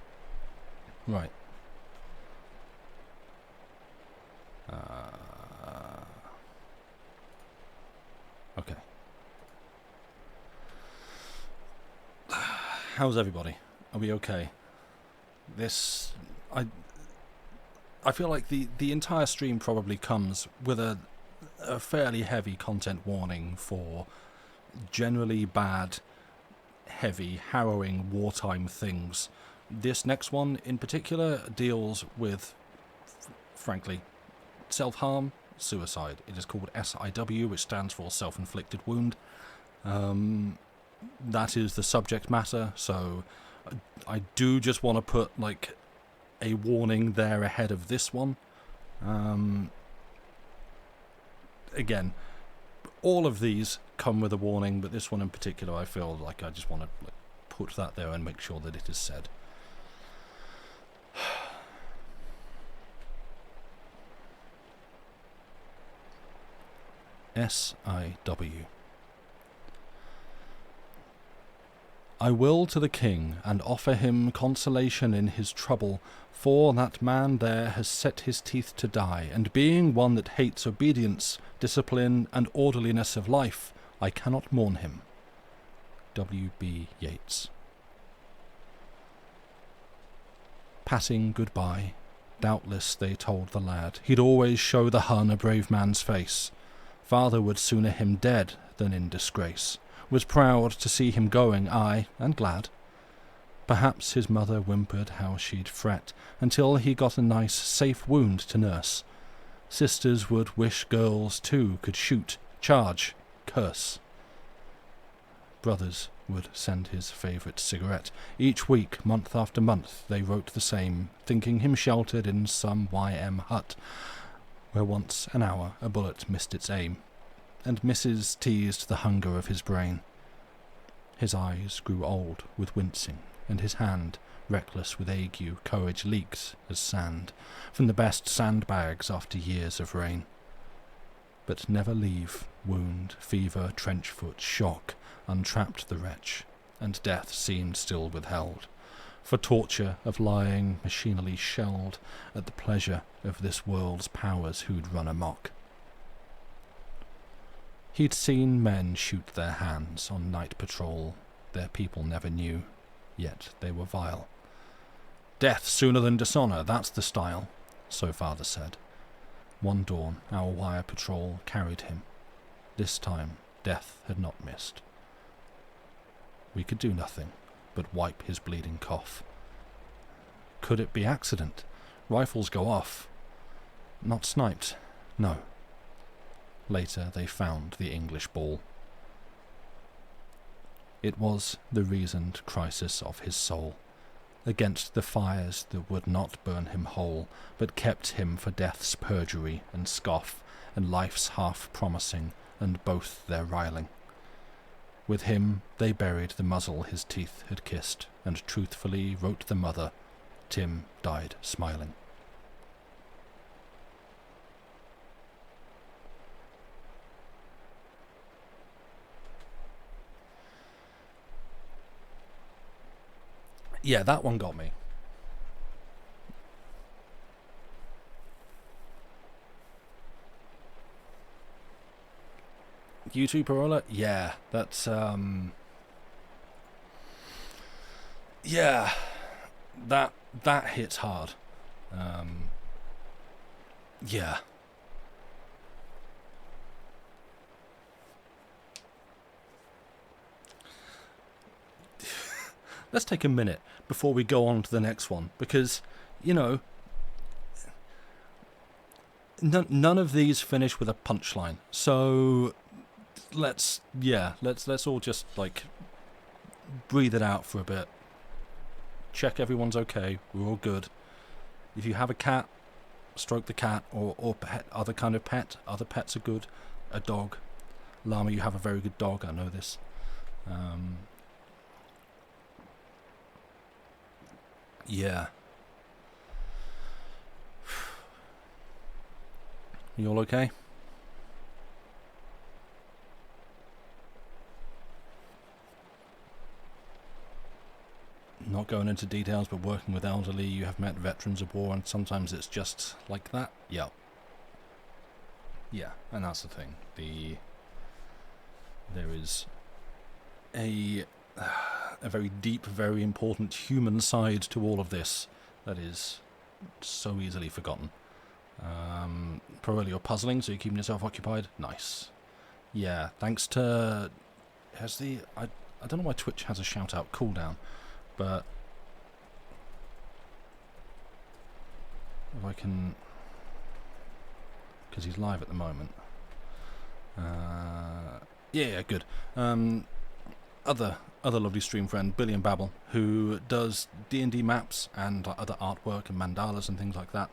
Right. Okay. How's everybody? Are we okay? I feel like the entire stream probably comes with a fairly heavy content warning for generally bad, heavy, harrowing wartime things. This next one in particular deals with, frankly, self-harm, suicide. It is called SIW, which stands for Self-Inflicted Wound. That is the subject matter, so I do just want to put, like, a warning there ahead of this one. Again, all of these come with a warning, but this one in particular, I feel like I just want to put that there and make sure that it is said. SIW. I will to the king, and offer him consolation in his trouble, for that man there has set his teeth to die, and being one that hates obedience, discipline, and orderliness of life, I cannot mourn him. W.B. Yeats. Passing goodbye, doubtless they told the lad, he'd always show the Hun a brave man's face. Father would sooner him dead than in disgrace. Was proud to see him going, aye, and glad. Perhaps his mother whimpered how she'd fret, until he got a nice, safe wound to nurse. Sisters would wish girls, too, could shoot, charge, curse. Brothers would send his favourite cigarette. Each week, month after month, they wrote the same, thinking him sheltered in some YM hut, where once an hour a bullet missed its aim. And Mrs. teased the hunger of his brain. His eyes grew old with wincing, and his hand, reckless with ague, courage leaked as sand, from the best sandbags after years of rain. But never leave, wound, fever, trench-foot, shock, untrapped the wretch, and death seemed still withheld, for torture of lying machinally shelled at the pleasure of this world's powers who'd run amok. He'd seen men shoot their hands on night patrol. Their people never knew, yet they were vile. Death sooner than dishonour, that's the style, so father said. One dawn our wire patrol carried him. This time death had not missed. We could do nothing but wipe his bleeding cough. Could it be accident? Rifles go off. Not sniped, no. Later they found the English ball. It was the reasoned crisis of his soul. against the fires that would not burn him whole, but kept him for death's perjury and scoff, and life's half-promising, and both their riling. With him they buried the muzzle his teeth had kissed, and truthfully wrote the mother, Tim died smiling. Yeah, that one got me. YouTube Parola? Yeah, that's, yeah, that hits hard. Yeah. Let's take a minute before we go on to the next one, because, you know, none of these finish with a punchline. So let's all just, like, breathe it out for a bit. Check everyone's okay. We're all good. If you have a cat, stroke the cat, or pet, other kind of pet. Other pets are good. A dog. Llama, you have a very good dog. I know this. Yeah. You all okay? Not going into details, but working with elderly, you have met veterans of war, and sometimes it's just like that. Yeah. Yeah, and that's the thing. There is a very deep, very important human side to all of this that is so easily forgotten. Probably you're puzzling, so you're keeping yourself occupied. Nice. Yeah, thanks to... I don't know why Twitch has a shout-out cooldown, but... if I can... because he's live at the moment. Yeah, good. Other lovely stream friend, Billy and Babble, who does D&D maps and other artwork and mandalas and things like that,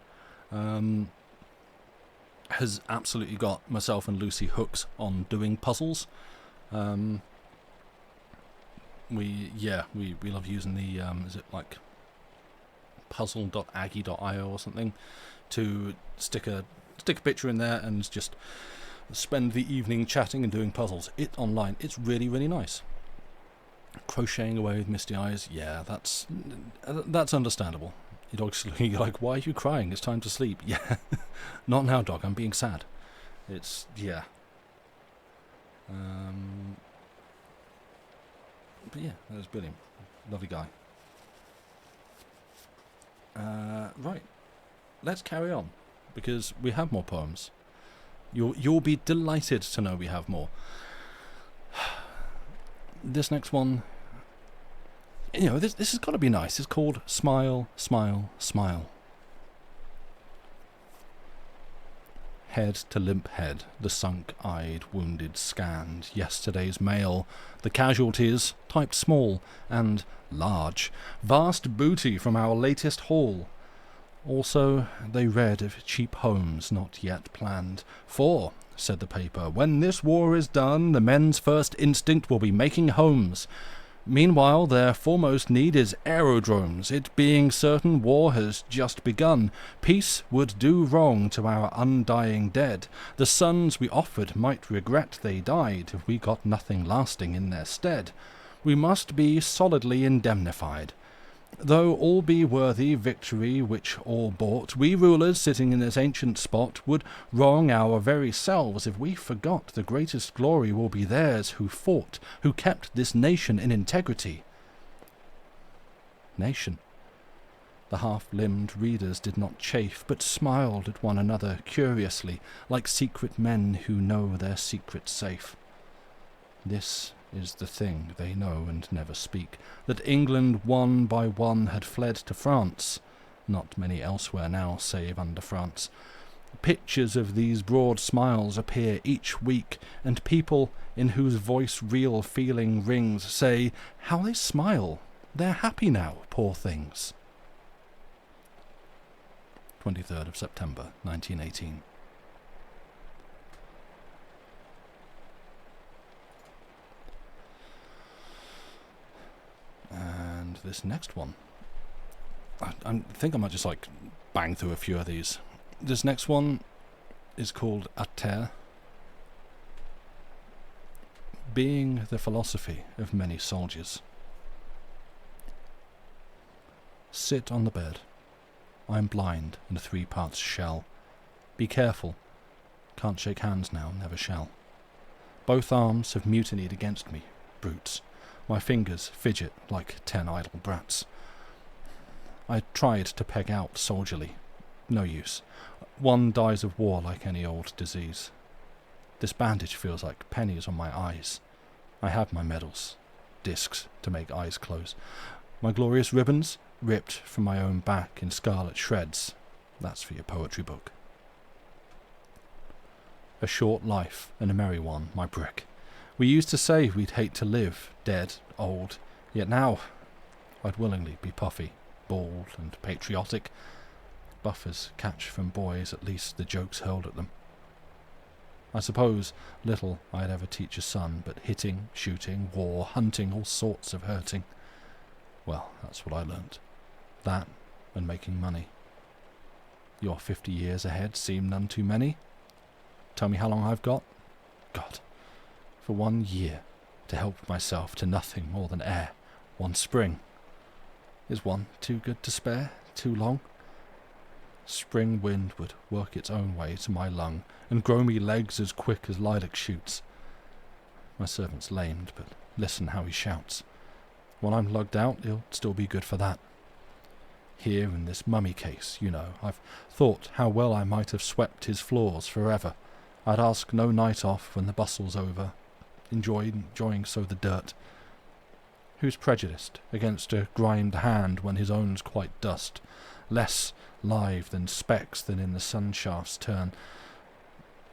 has absolutely got myself and Lucy hooks on doing puzzles. We love using the is it like puzzle.aggie.io or something to stick a picture in there and just spend the evening chatting and doing puzzles. Online, it's really, really nice. Crocheting away with misty eyes, yeah, that's understandable. Your dog's looking, you're like, why are you crying? It's time to sleep. Yeah, not now, dog. I'm being sad. It's yeah. But yeah, that was brilliant. Lovely guy. Right, let's carry on because we have more poems. You'll be delighted to know we have more. This next one, you know, this has got to be nice. It's called Smile, Smile, Smile. Head to limp head, the sunk-eyed wounded scanned yesterday's mail, the casualties typed small and large, vast booty from our latest haul. Also, they read of cheap homes not yet planned. For, said the paper, when this war is done, the men's first instinct will be making homes. Meanwhile, their foremost need is aerodromes, it being certain war has just begun. Peace would do wrong to our undying dead. The sons we offered might regret they died if we got nothing lasting in their stead. We must be solidly indemnified. Though all be worthy victory which all bought, we rulers sitting in this ancient spot would wrong our very selves if we forgot the greatest glory will be theirs who fought, who kept this nation in integrity. Nation. The half-limbed readers did not chafe, but smiled at one another curiously, like secret men who know their secret safe. This is the thing they know and never speak, that England one by one had fled to France, not many elsewhere now save under France. Pictures of these broad smiles appear each week, and people in whose voice real feeling rings say, how they smile, They're happy now, poor things. 23rd of September, 1918. And this next one, I think I might just bang through a few of these. This next one is called Terre. Being the philosophy of many soldiers. Sit on the bed. I am blind and 3 parts shell. Be careful. Can't shake hands now, never shall. Both arms have mutinied against me, brutes. My fingers fidget like 10 idle brats. I tried to peg out soldierly. No use. One dies of war like any old disease. This bandage feels like pennies on my eyes. I have my medals, discs to make eyes close. My glorious ribbons, ripped from my own back in scarlet shreds. That's for your poetry book. A short life and a merry one, my brick. We used to say we'd hate to live, dead, old, yet now I'd willingly be puffy, bald and patriotic. Buffers catch from boys at least the jokes hurled at them. I suppose little I'd ever teach a son, but hitting, shooting, war, hunting, all sorts of hurting. Well, that's what I learnt. That and making money. Your 50 years ahead seem none too many? Tell me how long I've got? God, for 1 year to help myself to nothing more than air, 1 spring. Is 1 too good to spare, too long? Spring wind would work its own way to my lung and grow me legs as quick as lilac shoots. My servant's lamed, but listen how he shouts. When I'm lugged out, he'll still be good for that. Here in this mummy case, you know, I've thought how well I might have swept his floors forever. I'd ask no night off when the bustle's over, enjoying so the dirt. Who's prejudiced against a grimed hand when his own's quite dust, less live than specks than in the sun shaft's turn,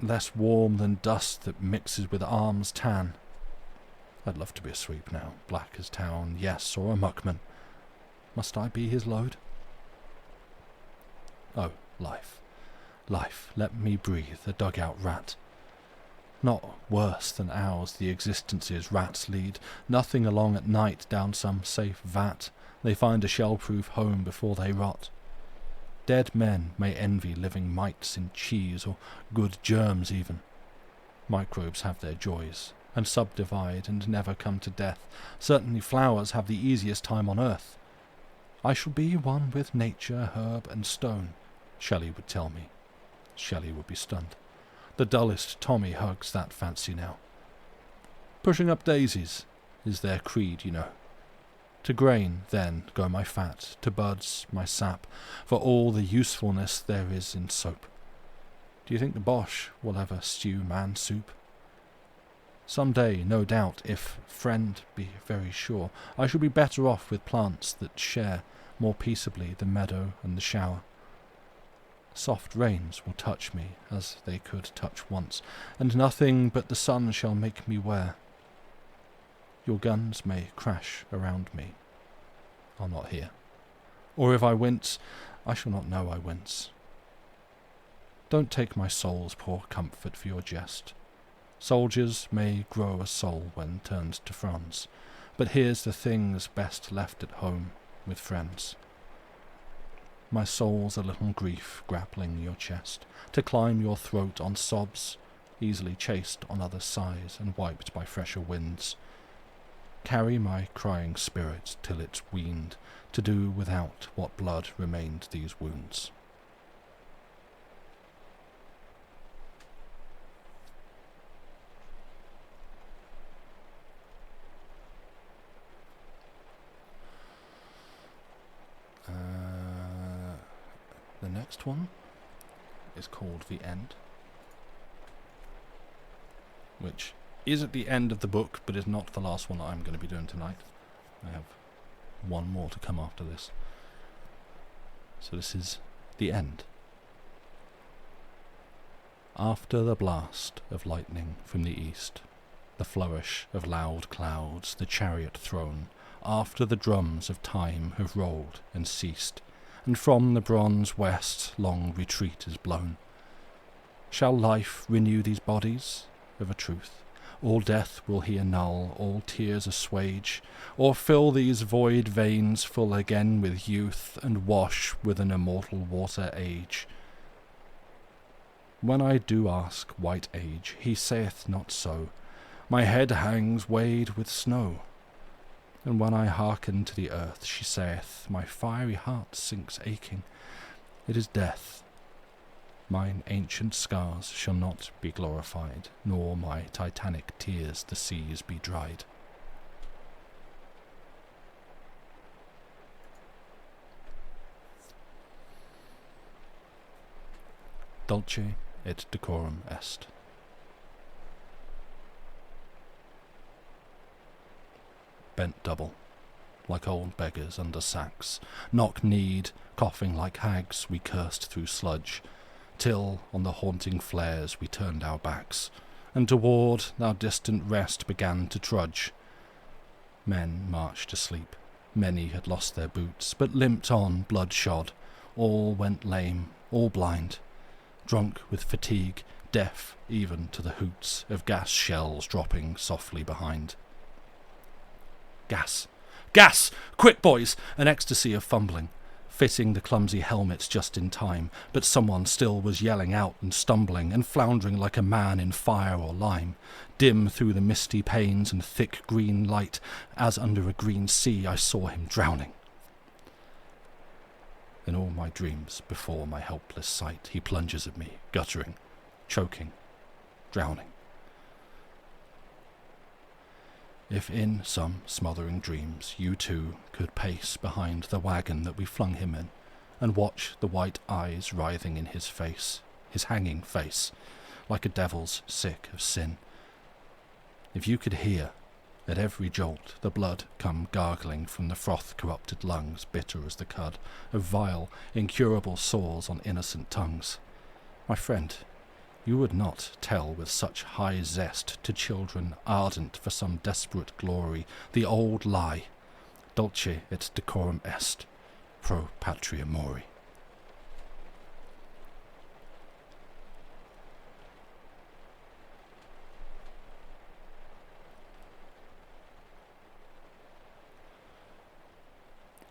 less warm than dust that mixes with arms tan? I'd love to be a sweep now, black as town, yes, or a muckman. Must I be his load? Oh, life, life, let me breathe, a dugout rat. Not worse than ours the existences rats lead, nothing along at night down some safe vat. They find a shell-proof home before they rot. Dead men may envy living mites in cheese, or good germs even. Microbes have their joys, and subdivide and never come to death. Certainly flowers have the easiest time on earth. I shall be one with nature, herb and stone, Shelley would tell me. Shelley would be stunned. The dullest Tommy hugs that fancy now. Pushing up daisies is their creed, you know. To grain, then, go my fat, to buds, my sap, for all the usefulness there is in soap. Do you think the Boche will ever stew man soup? Some day, no doubt, if friend be very sure, I shall be better off with plants that share more peaceably the meadow and the shower. Soft rains will touch me, as they could touch once, and nothing but the sun shall make me wear. Your guns may crash around me. I'll not hear. Or if I wince, I shall not know I wince. Don't take my soul's poor comfort for your jest. Soldiers may grow a soul when turned to fronds, but here's the things best left at home with friends. My soul's a little grief grappling your chest, to climb your throat on sobs, easily chased on other sighs and wiped by fresher winds. Carry my crying spirit till it's weaned, to do without what blood remained these wounds. The next one is called The End, which is at the end of the book, but is not the last one that I'm going to be doing tonight. I have one more to come after this. So this is The End. After the blast of lightning from the east, the flourish of loud clouds, the chariot thrown, after the drums of time have rolled and ceased, and from the bronze west long retreat is blown. Shall life renew these bodies? Of a truth, all death will he annul, all tears assuage, or fill these void veins full again with youth, and wash with an immortal water age. When I do ask white age, he saith not so, my head hangs weighed with snow. And when I hearken to the earth, she saith, my fiery heart sinks aching, it is death. Mine ancient scars shall not be glorified, nor my titanic tears the seas be dried. Dulce et Decorum Est. Bent double, like old beggars under sacks, knock-kneed, coughing like hags, we cursed through sludge, till on the haunting flares we turned our backs, and toward our distant rest began to trudge. Men marched asleep, many had lost their boots, but limped on bloodshod, all went lame, all blind, drunk with fatigue, deaf even to the hoots of gas shells dropping softly behind. Gas! Gas! Quick, boys! An ecstasy of fumbling, fitting the clumsy helmets just in time, but someone still was yelling out and stumbling and floundering like a man in fire or lime, dim through the misty panes and thick green light, as under a green sea I saw him drowning. In all my dreams, before my helpless sight, he plunges at me, guttering, choking, drowning. If in some smothering dreams you too could pace behind the wagon that we flung him in, and watch the white eyes writhing in his face, his hanging face, like a devil's sick of sin. If you could hear, at every jolt, the blood come gargling from the froth-corrupted lungs, bitter as the cud of vile, incurable sores on innocent tongues, my friend, you would not tell with such high zest to children ardent for some desperate glory the old lie, Dulce et Decorum Est, pro patria mori.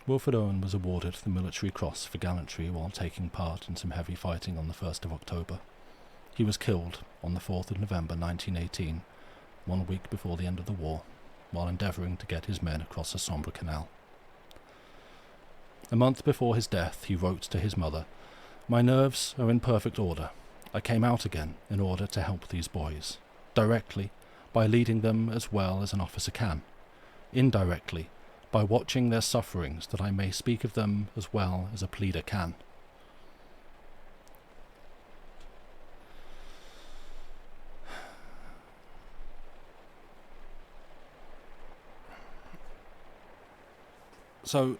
Wilfred Owen was awarded the Military Cross for gallantry while taking part in some heavy fighting on the 1st of October. He was killed on the 4th of November 1918, 1 week before the end of the war, while endeavouring to get his men across a sombre canal. A month before his death, he wrote to his mother, "My nerves are in perfect order. I came out again in order to help these boys, directly, by leading them as well as an officer can, indirectly, by watching their sufferings that I may speak of them as well as a pleader can." So,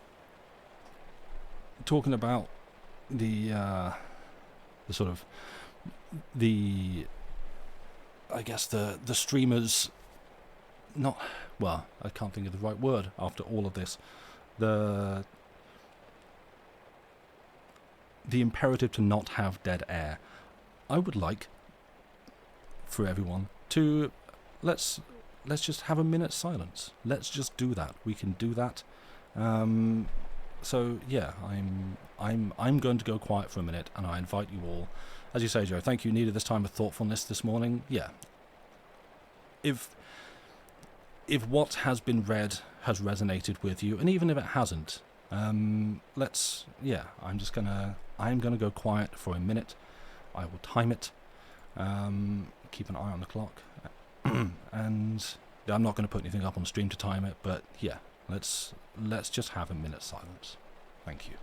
talking about the sort of I guess the streamers, not, well, I can't think of the right word after all of this, the imperative to not have dead air. I would like for everyone to let's just have a minute's silence. Let's just do that. We can do that. So yeah, I'm going to go quiet for a minute, and I invite you all, as you say, Joe. Thank you. Needed this time of thoughtfulness this morning. Yeah. If what has been read has resonated with you, and even if it hasn't, I'm gonna go quiet for a minute. I will time it. Keep an eye on the clock, and I'm not going to put anything up on stream to time it. But yeah, let's just have a minute's silence. Thank you.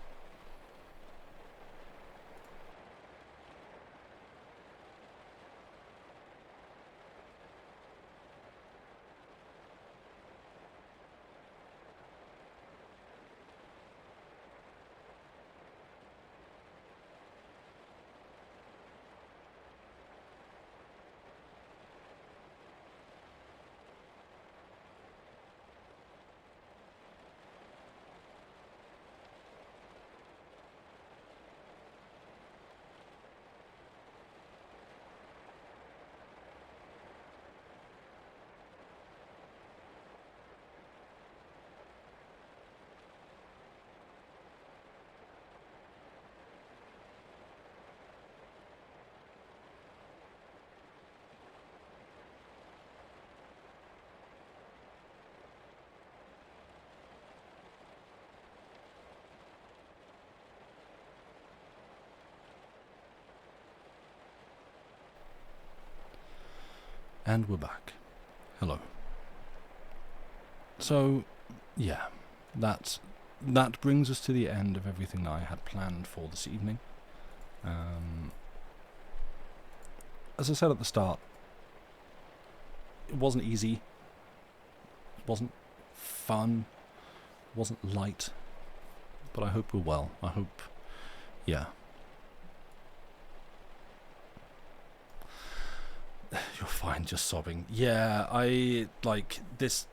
And we're back. Hello. So, yeah, that brings us to the end of everything I had planned for this evening. As I said at the start, it wasn't easy, it wasn't fun, it wasn't light, but I hope we're well. I hope, yeah. You're fine, just sobbing. Yeah, I, like, this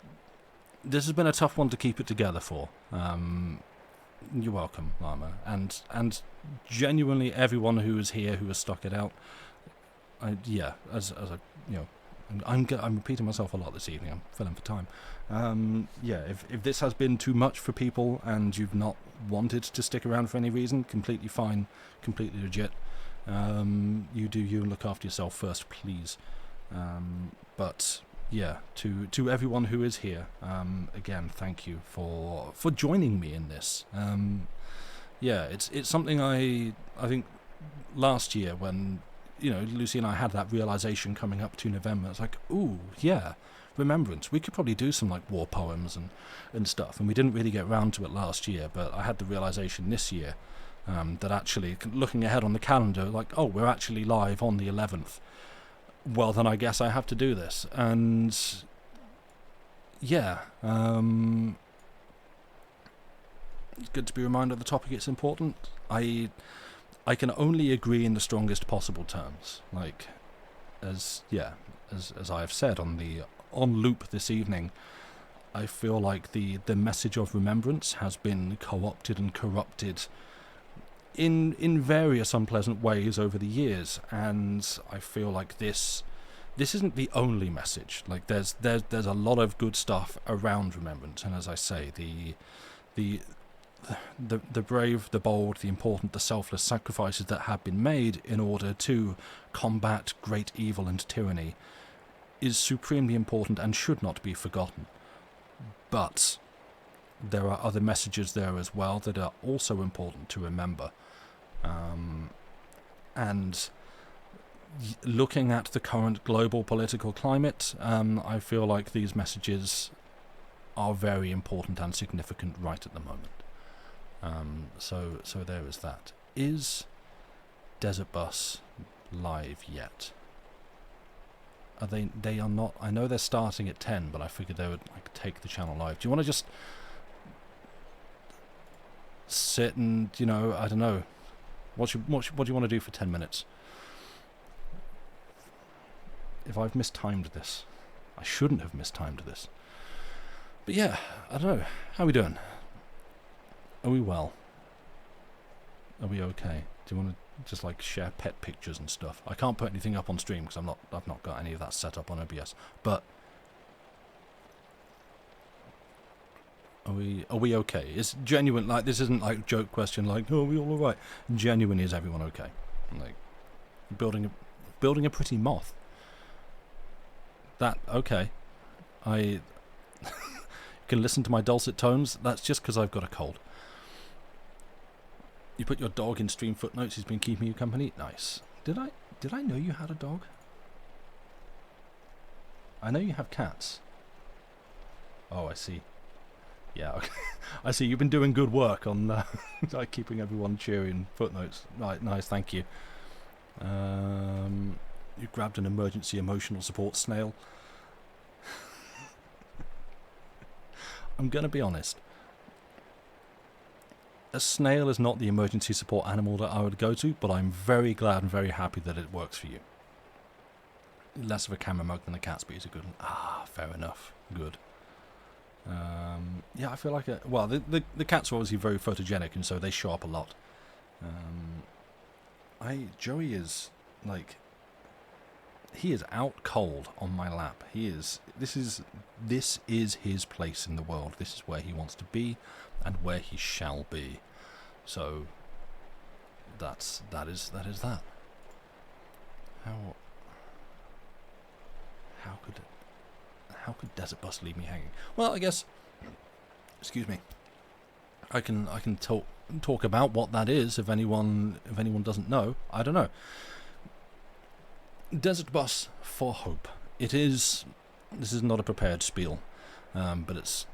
has been a tough one to keep it together for. You're welcome, Llama. And genuinely everyone who is here who has stuck it out, as a, you know, I'm repeating myself a lot this evening. I'm filling for time. If this has been too much for people and you've not wanted to stick around for any reason, completely fine, completely legit. You do you, look after yourself first, please. But yeah, to everyone who is here, again, thank you for joining me in this. It's something I think last year when, you know, Lucy and I had that realization coming up to November. It's like, ooh, yeah, remembrance. We could probably do some like war poems and stuff, and we didn't really get round to it last year. But I had the realization this year that actually, looking ahead on the calendar, like, oh, we're actually live on the 11th. Well, then I guess I have to do this, and yeah, it's good to be reminded of the topic. It's important. I can only agree in the strongest possible terms. Like, as I have said on loop this evening, I feel like the message of remembrance has been co-opted and corrupted in various unpleasant ways over the years, and I feel like this isn't the only message. Like, there's a lot of good stuff around remembrance, and as I say, the brave, the bold, the important, the selfless sacrifices that have been made in order to combat great evil and tyranny is supremely important and should not be forgotten. But there are other messages there as well that are also important to remember. And looking at the current global political climate, I feel like these messages are very important and significant right at the moment. So there is that. Is Desert Bus live yet? Are they are not. I know they're starting at 10, but I figured they would like take the channel live. Do you want to just sit and, you know, I don't know, what do you want to do for 10 minutes? If I've mistimed this, I shouldn't have mistimed this. But yeah, I don't know. How are we doing? Are we well? Are we okay? Do you want to just like share pet pictures and stuff? I can't put anything up on stream because I've not got any of that set up on OBS. But are we okay? It's genuine. Like, this isn't like joke question. Like, oh, are we all alright? Genuinely, is everyone okay? Like, building a pretty moth. That okay? I can listen to my dulcet tones. That's just because I've got a cold. You put your dog in stream footnotes. He's been keeping you company. Nice. Did I know you had a dog? I know you have cats. Oh, I see. Yeah, okay. I see. You've been doing good work on like keeping everyone cheery in footnotes. Right, nice. Thank you. You grabbed an emergency emotional support snail. I'm gonna be honest. A snail is not the emergency support animal that I would go to, but I'm very glad and very happy that it works for you. Less of a camera mug than the cats, but he's a good one. Ah, fair enough. Good. Yeah, I feel like the cats are obviously very photogenic, and so they show up a lot. Joey is like, he is out cold on my lap. This is his place in the world. This is where he wants to be and where he shall be. So that is that. How could Desert Bus leave me hanging? Well, I guess, excuse me, I can talk about what that is if anyone doesn't know. I don't know. Desert Bus for Hope This is not a prepared spiel, but it's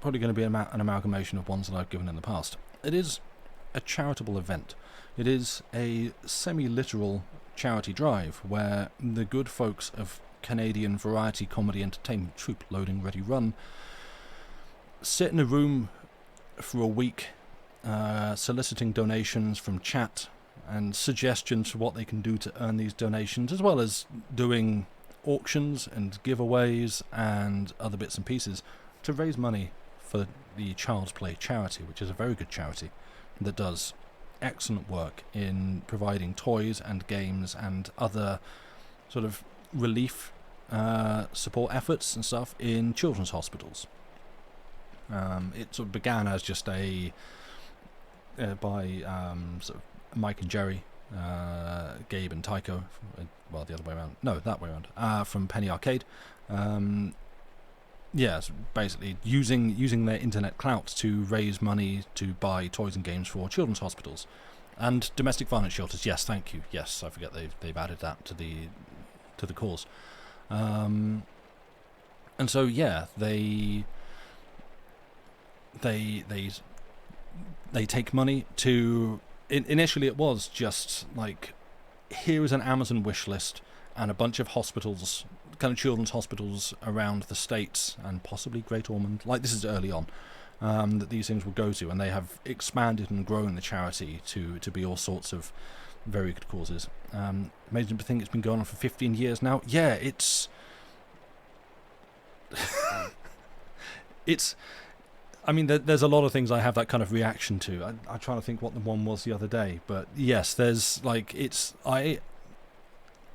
probably going to be an amalgamation of ones that I've given in the past. It is a charitable event. It is a semi-literal charity drive where the good folks of Canadian variety comedy entertainment troupe Loading Ready Run sit in a room for a week, soliciting donations from chat and suggestions for what they can do to earn these donations, as well as doing auctions and giveaways and other bits and pieces to raise money for the Child's Play charity, which is a very good charity that does excellent work in providing toys and games and other sort of relief support efforts and stuff in children's hospitals. It sort of began as just by sort of Mike and Jerry, Gabe and Tycho, well, the other way around, no, that way around, from Penny Arcade. So basically using their internet clout to raise money to buy toys and games for children's hospitals and domestic violence shelters. Yes, thank you. Yes, I forget they've added that to the cause. And so they take money to. Initially, it was just like, here is an Amazon wish list and a bunch of hospitals, kind of children's hospitals around the States and possibly Great Ormond. Like, this is early on, that these things will go to, and they have expanded and grown the charity to be all sorts of very good causes. Amazing to think it's been going on for 15 years now. Yeah, it's I mean, there's a lot of things I have that kind of reaction to. I'm trying to think what the one was the other day, but yes, there's like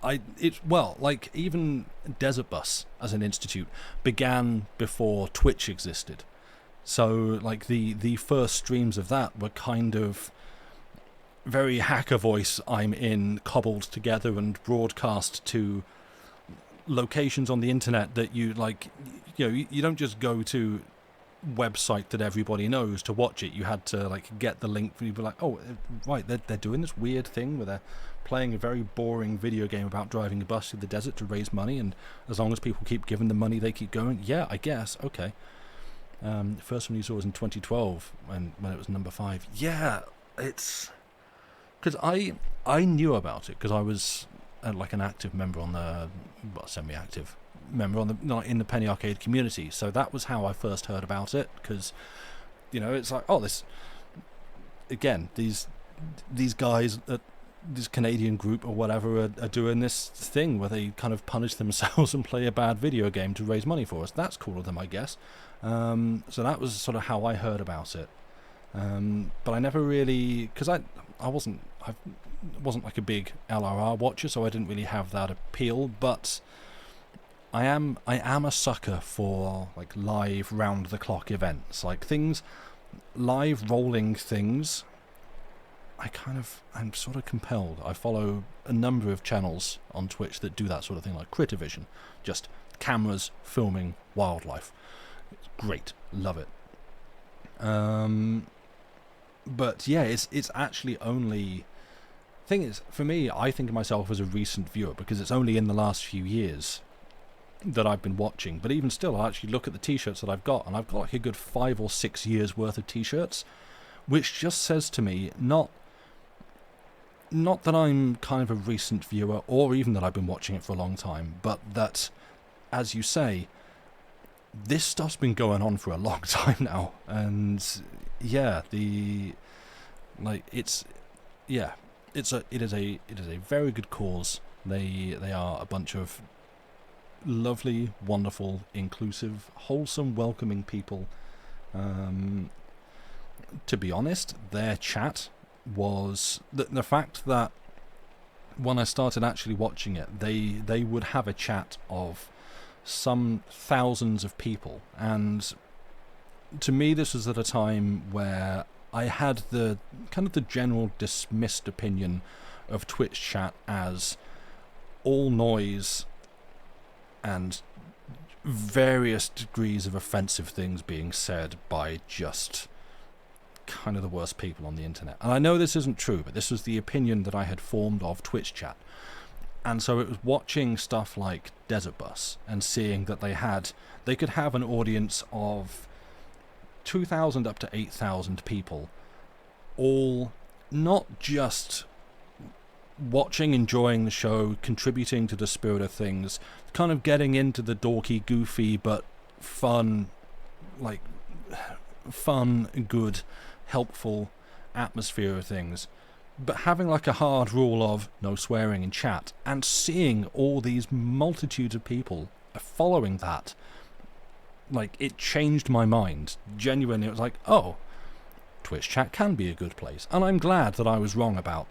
like even Desert Bus as an institute began before Twitch existed. So like the first streams of that were kind of very hacker voice I'm in, cobbled together and broadcast to locations on the internet that you don't just go to website that everybody knows to watch it. You had to like get the link and you'd be like, oh right, they're doing this weird thing where they're playing a very boring video game about driving a bus through the desert to raise money, and as long as people keep giving them money they keep going. Yeah, I guess, okay. First one you saw was in 2012 when it was number 5. Yeah, it's because I knew about it because I was like an active member on the semi-active member on the in the Penny Arcade community, so that was how I first heard about it. Because it's like, oh, this again, these guys at this Canadian group or whatever are doing this thing where they kind of punish themselves and play a bad video game to raise money for us. That's cool of them, I guess. So that was sort of how I heard about it. But I never really, because I wasn't like a big LRR watcher, so I didn't really have that appeal. But I am a sucker for like live round the clock events, like things, live rolling things. I'm sort of compelled. I follow a number of channels on Twitch that do that sort of thing, like Critivision, just cameras filming wildlife. It's great, love it. But yeah, it's actually only. Thing is, for me, I think of myself as a recent viewer because it's only in the last few years that I've been watching. But even still, I actually look at the t-shirts that I've got, and I've got like a good 5 or 6 years worth of t-shirts, which just says to me not that I'm kind of a recent viewer or even that I've been watching it for a long time, but that, as you say, this stuff's been going on for a long time now. And yeah, it is a very good cause. They are a bunch of lovely, wonderful, inclusive, wholesome, welcoming people. To be honest, their chat was the fact that when I started actually watching it, they would have a chat of some thousands of people, and to me this was at a time where I had the kind of the general dismissed opinion of Twitch chat as all noise and various degrees of offensive things being said by just kind of the worst people on the internet. And I know this isn't true, but this was the opinion that I had formed of Twitch chat. And so it was watching stuff like Desert Bus and seeing that they could have an audience of 2,000 up to 8,000 people, all not just watching, enjoying the show, contributing to the spirit of things, kind of getting into the dorky, goofy, but fun, good, helpful atmosphere of things, but having like a hard rule of no swearing in chat, and seeing all these multitudes of people following that, like, it changed my mind. Genuinely, it was like, oh, Twitch chat can be a good place. And I'm glad that I was wrong about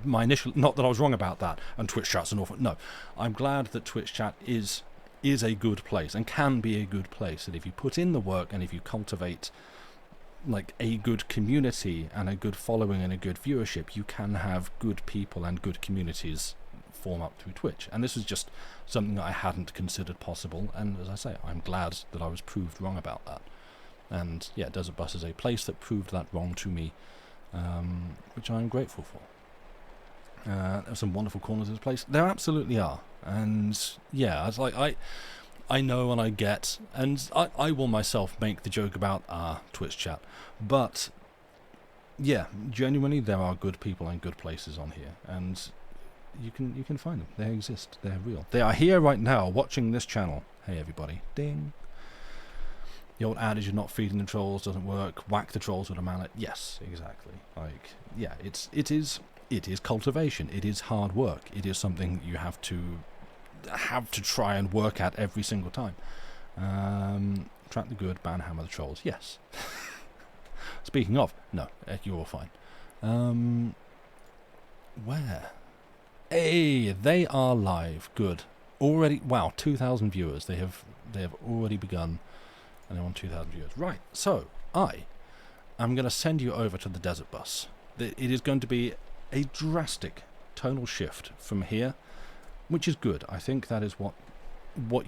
my initial, not that I was wrong about that, and Twitch chat's an awful, no. I'm glad that Twitch chat is a good place, and can be a good place, that if you put in the work, and if you cultivate like a good community and a good following and a good viewership, you can have good people and good communities form up through Twitch. And this is just something that I hadn't considered possible, and as I say, I'm glad that I was proved wrong about that. And yeah, Desert Bus is a place that proved that wrong to me, which I'm grateful for. There's some wonderful corners of this place. There absolutely are. And yeah, it's like I know and I get, and I will myself make the joke about Twitch chat, but yeah, genuinely there are good people and good places on here, and you can find them. They exist. They're real. They are here right now watching this channel. Hey everybody, ding. The old adage of not feeding the trolls doesn't work. Whack the trolls with a mallet. Yes, exactly. Like, yeah, it is cultivation. It is hard work. It is something you have to try and work at every single time. Track the good, banhammer the trolls. Yes. Speaking of, no, you're all fine. Where? Hey, they are live. Good. Already, wow, 2,000 viewers. They have already begun, and they're on 2,000 viewers. Right. So I am going to send you over to the Desert Bus. It is going to be a drastic tonal shift from here, which is good. I think that is what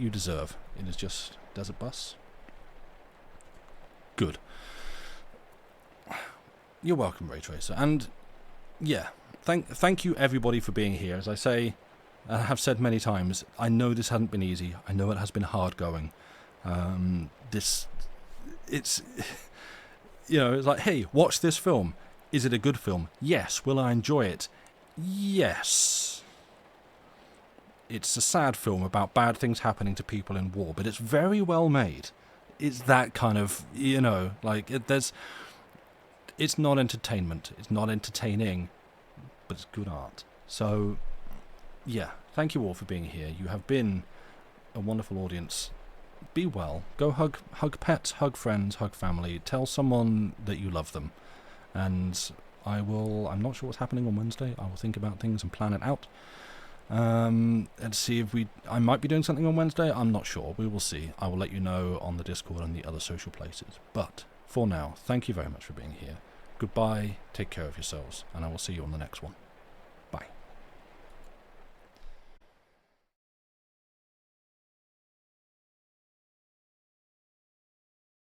you deserve. It is just Desert Bus. Good. You're welcome, Ray Tracer. And yeah, thank you everybody for being here. As I say, I have said many times, I know this hasn't been easy. I know it has been hard going. It's it's like, hey, watch this film. Is it a good film? Yes. Will I enjoy it? Yes. It's a sad film about bad things happening to people in war, but it's very well made. It's that kind of, it's not entertainment. It's not entertaining, but it's good art. So, yeah, thank you all for being here. You have been a wonderful audience. Be well. Go hug pets, hug friends, hug family. Tell someone that you love them. And I'm not sure what's happening on Wednesday. I will think about things and plan it out. And see if I might be doing something on Wednesday. I'm not sure. We will see. I will let you know on the Discord and the other social places. But for now, thank you very much for being here. Goodbye. Take care of yourselves. And I will see you on the next one.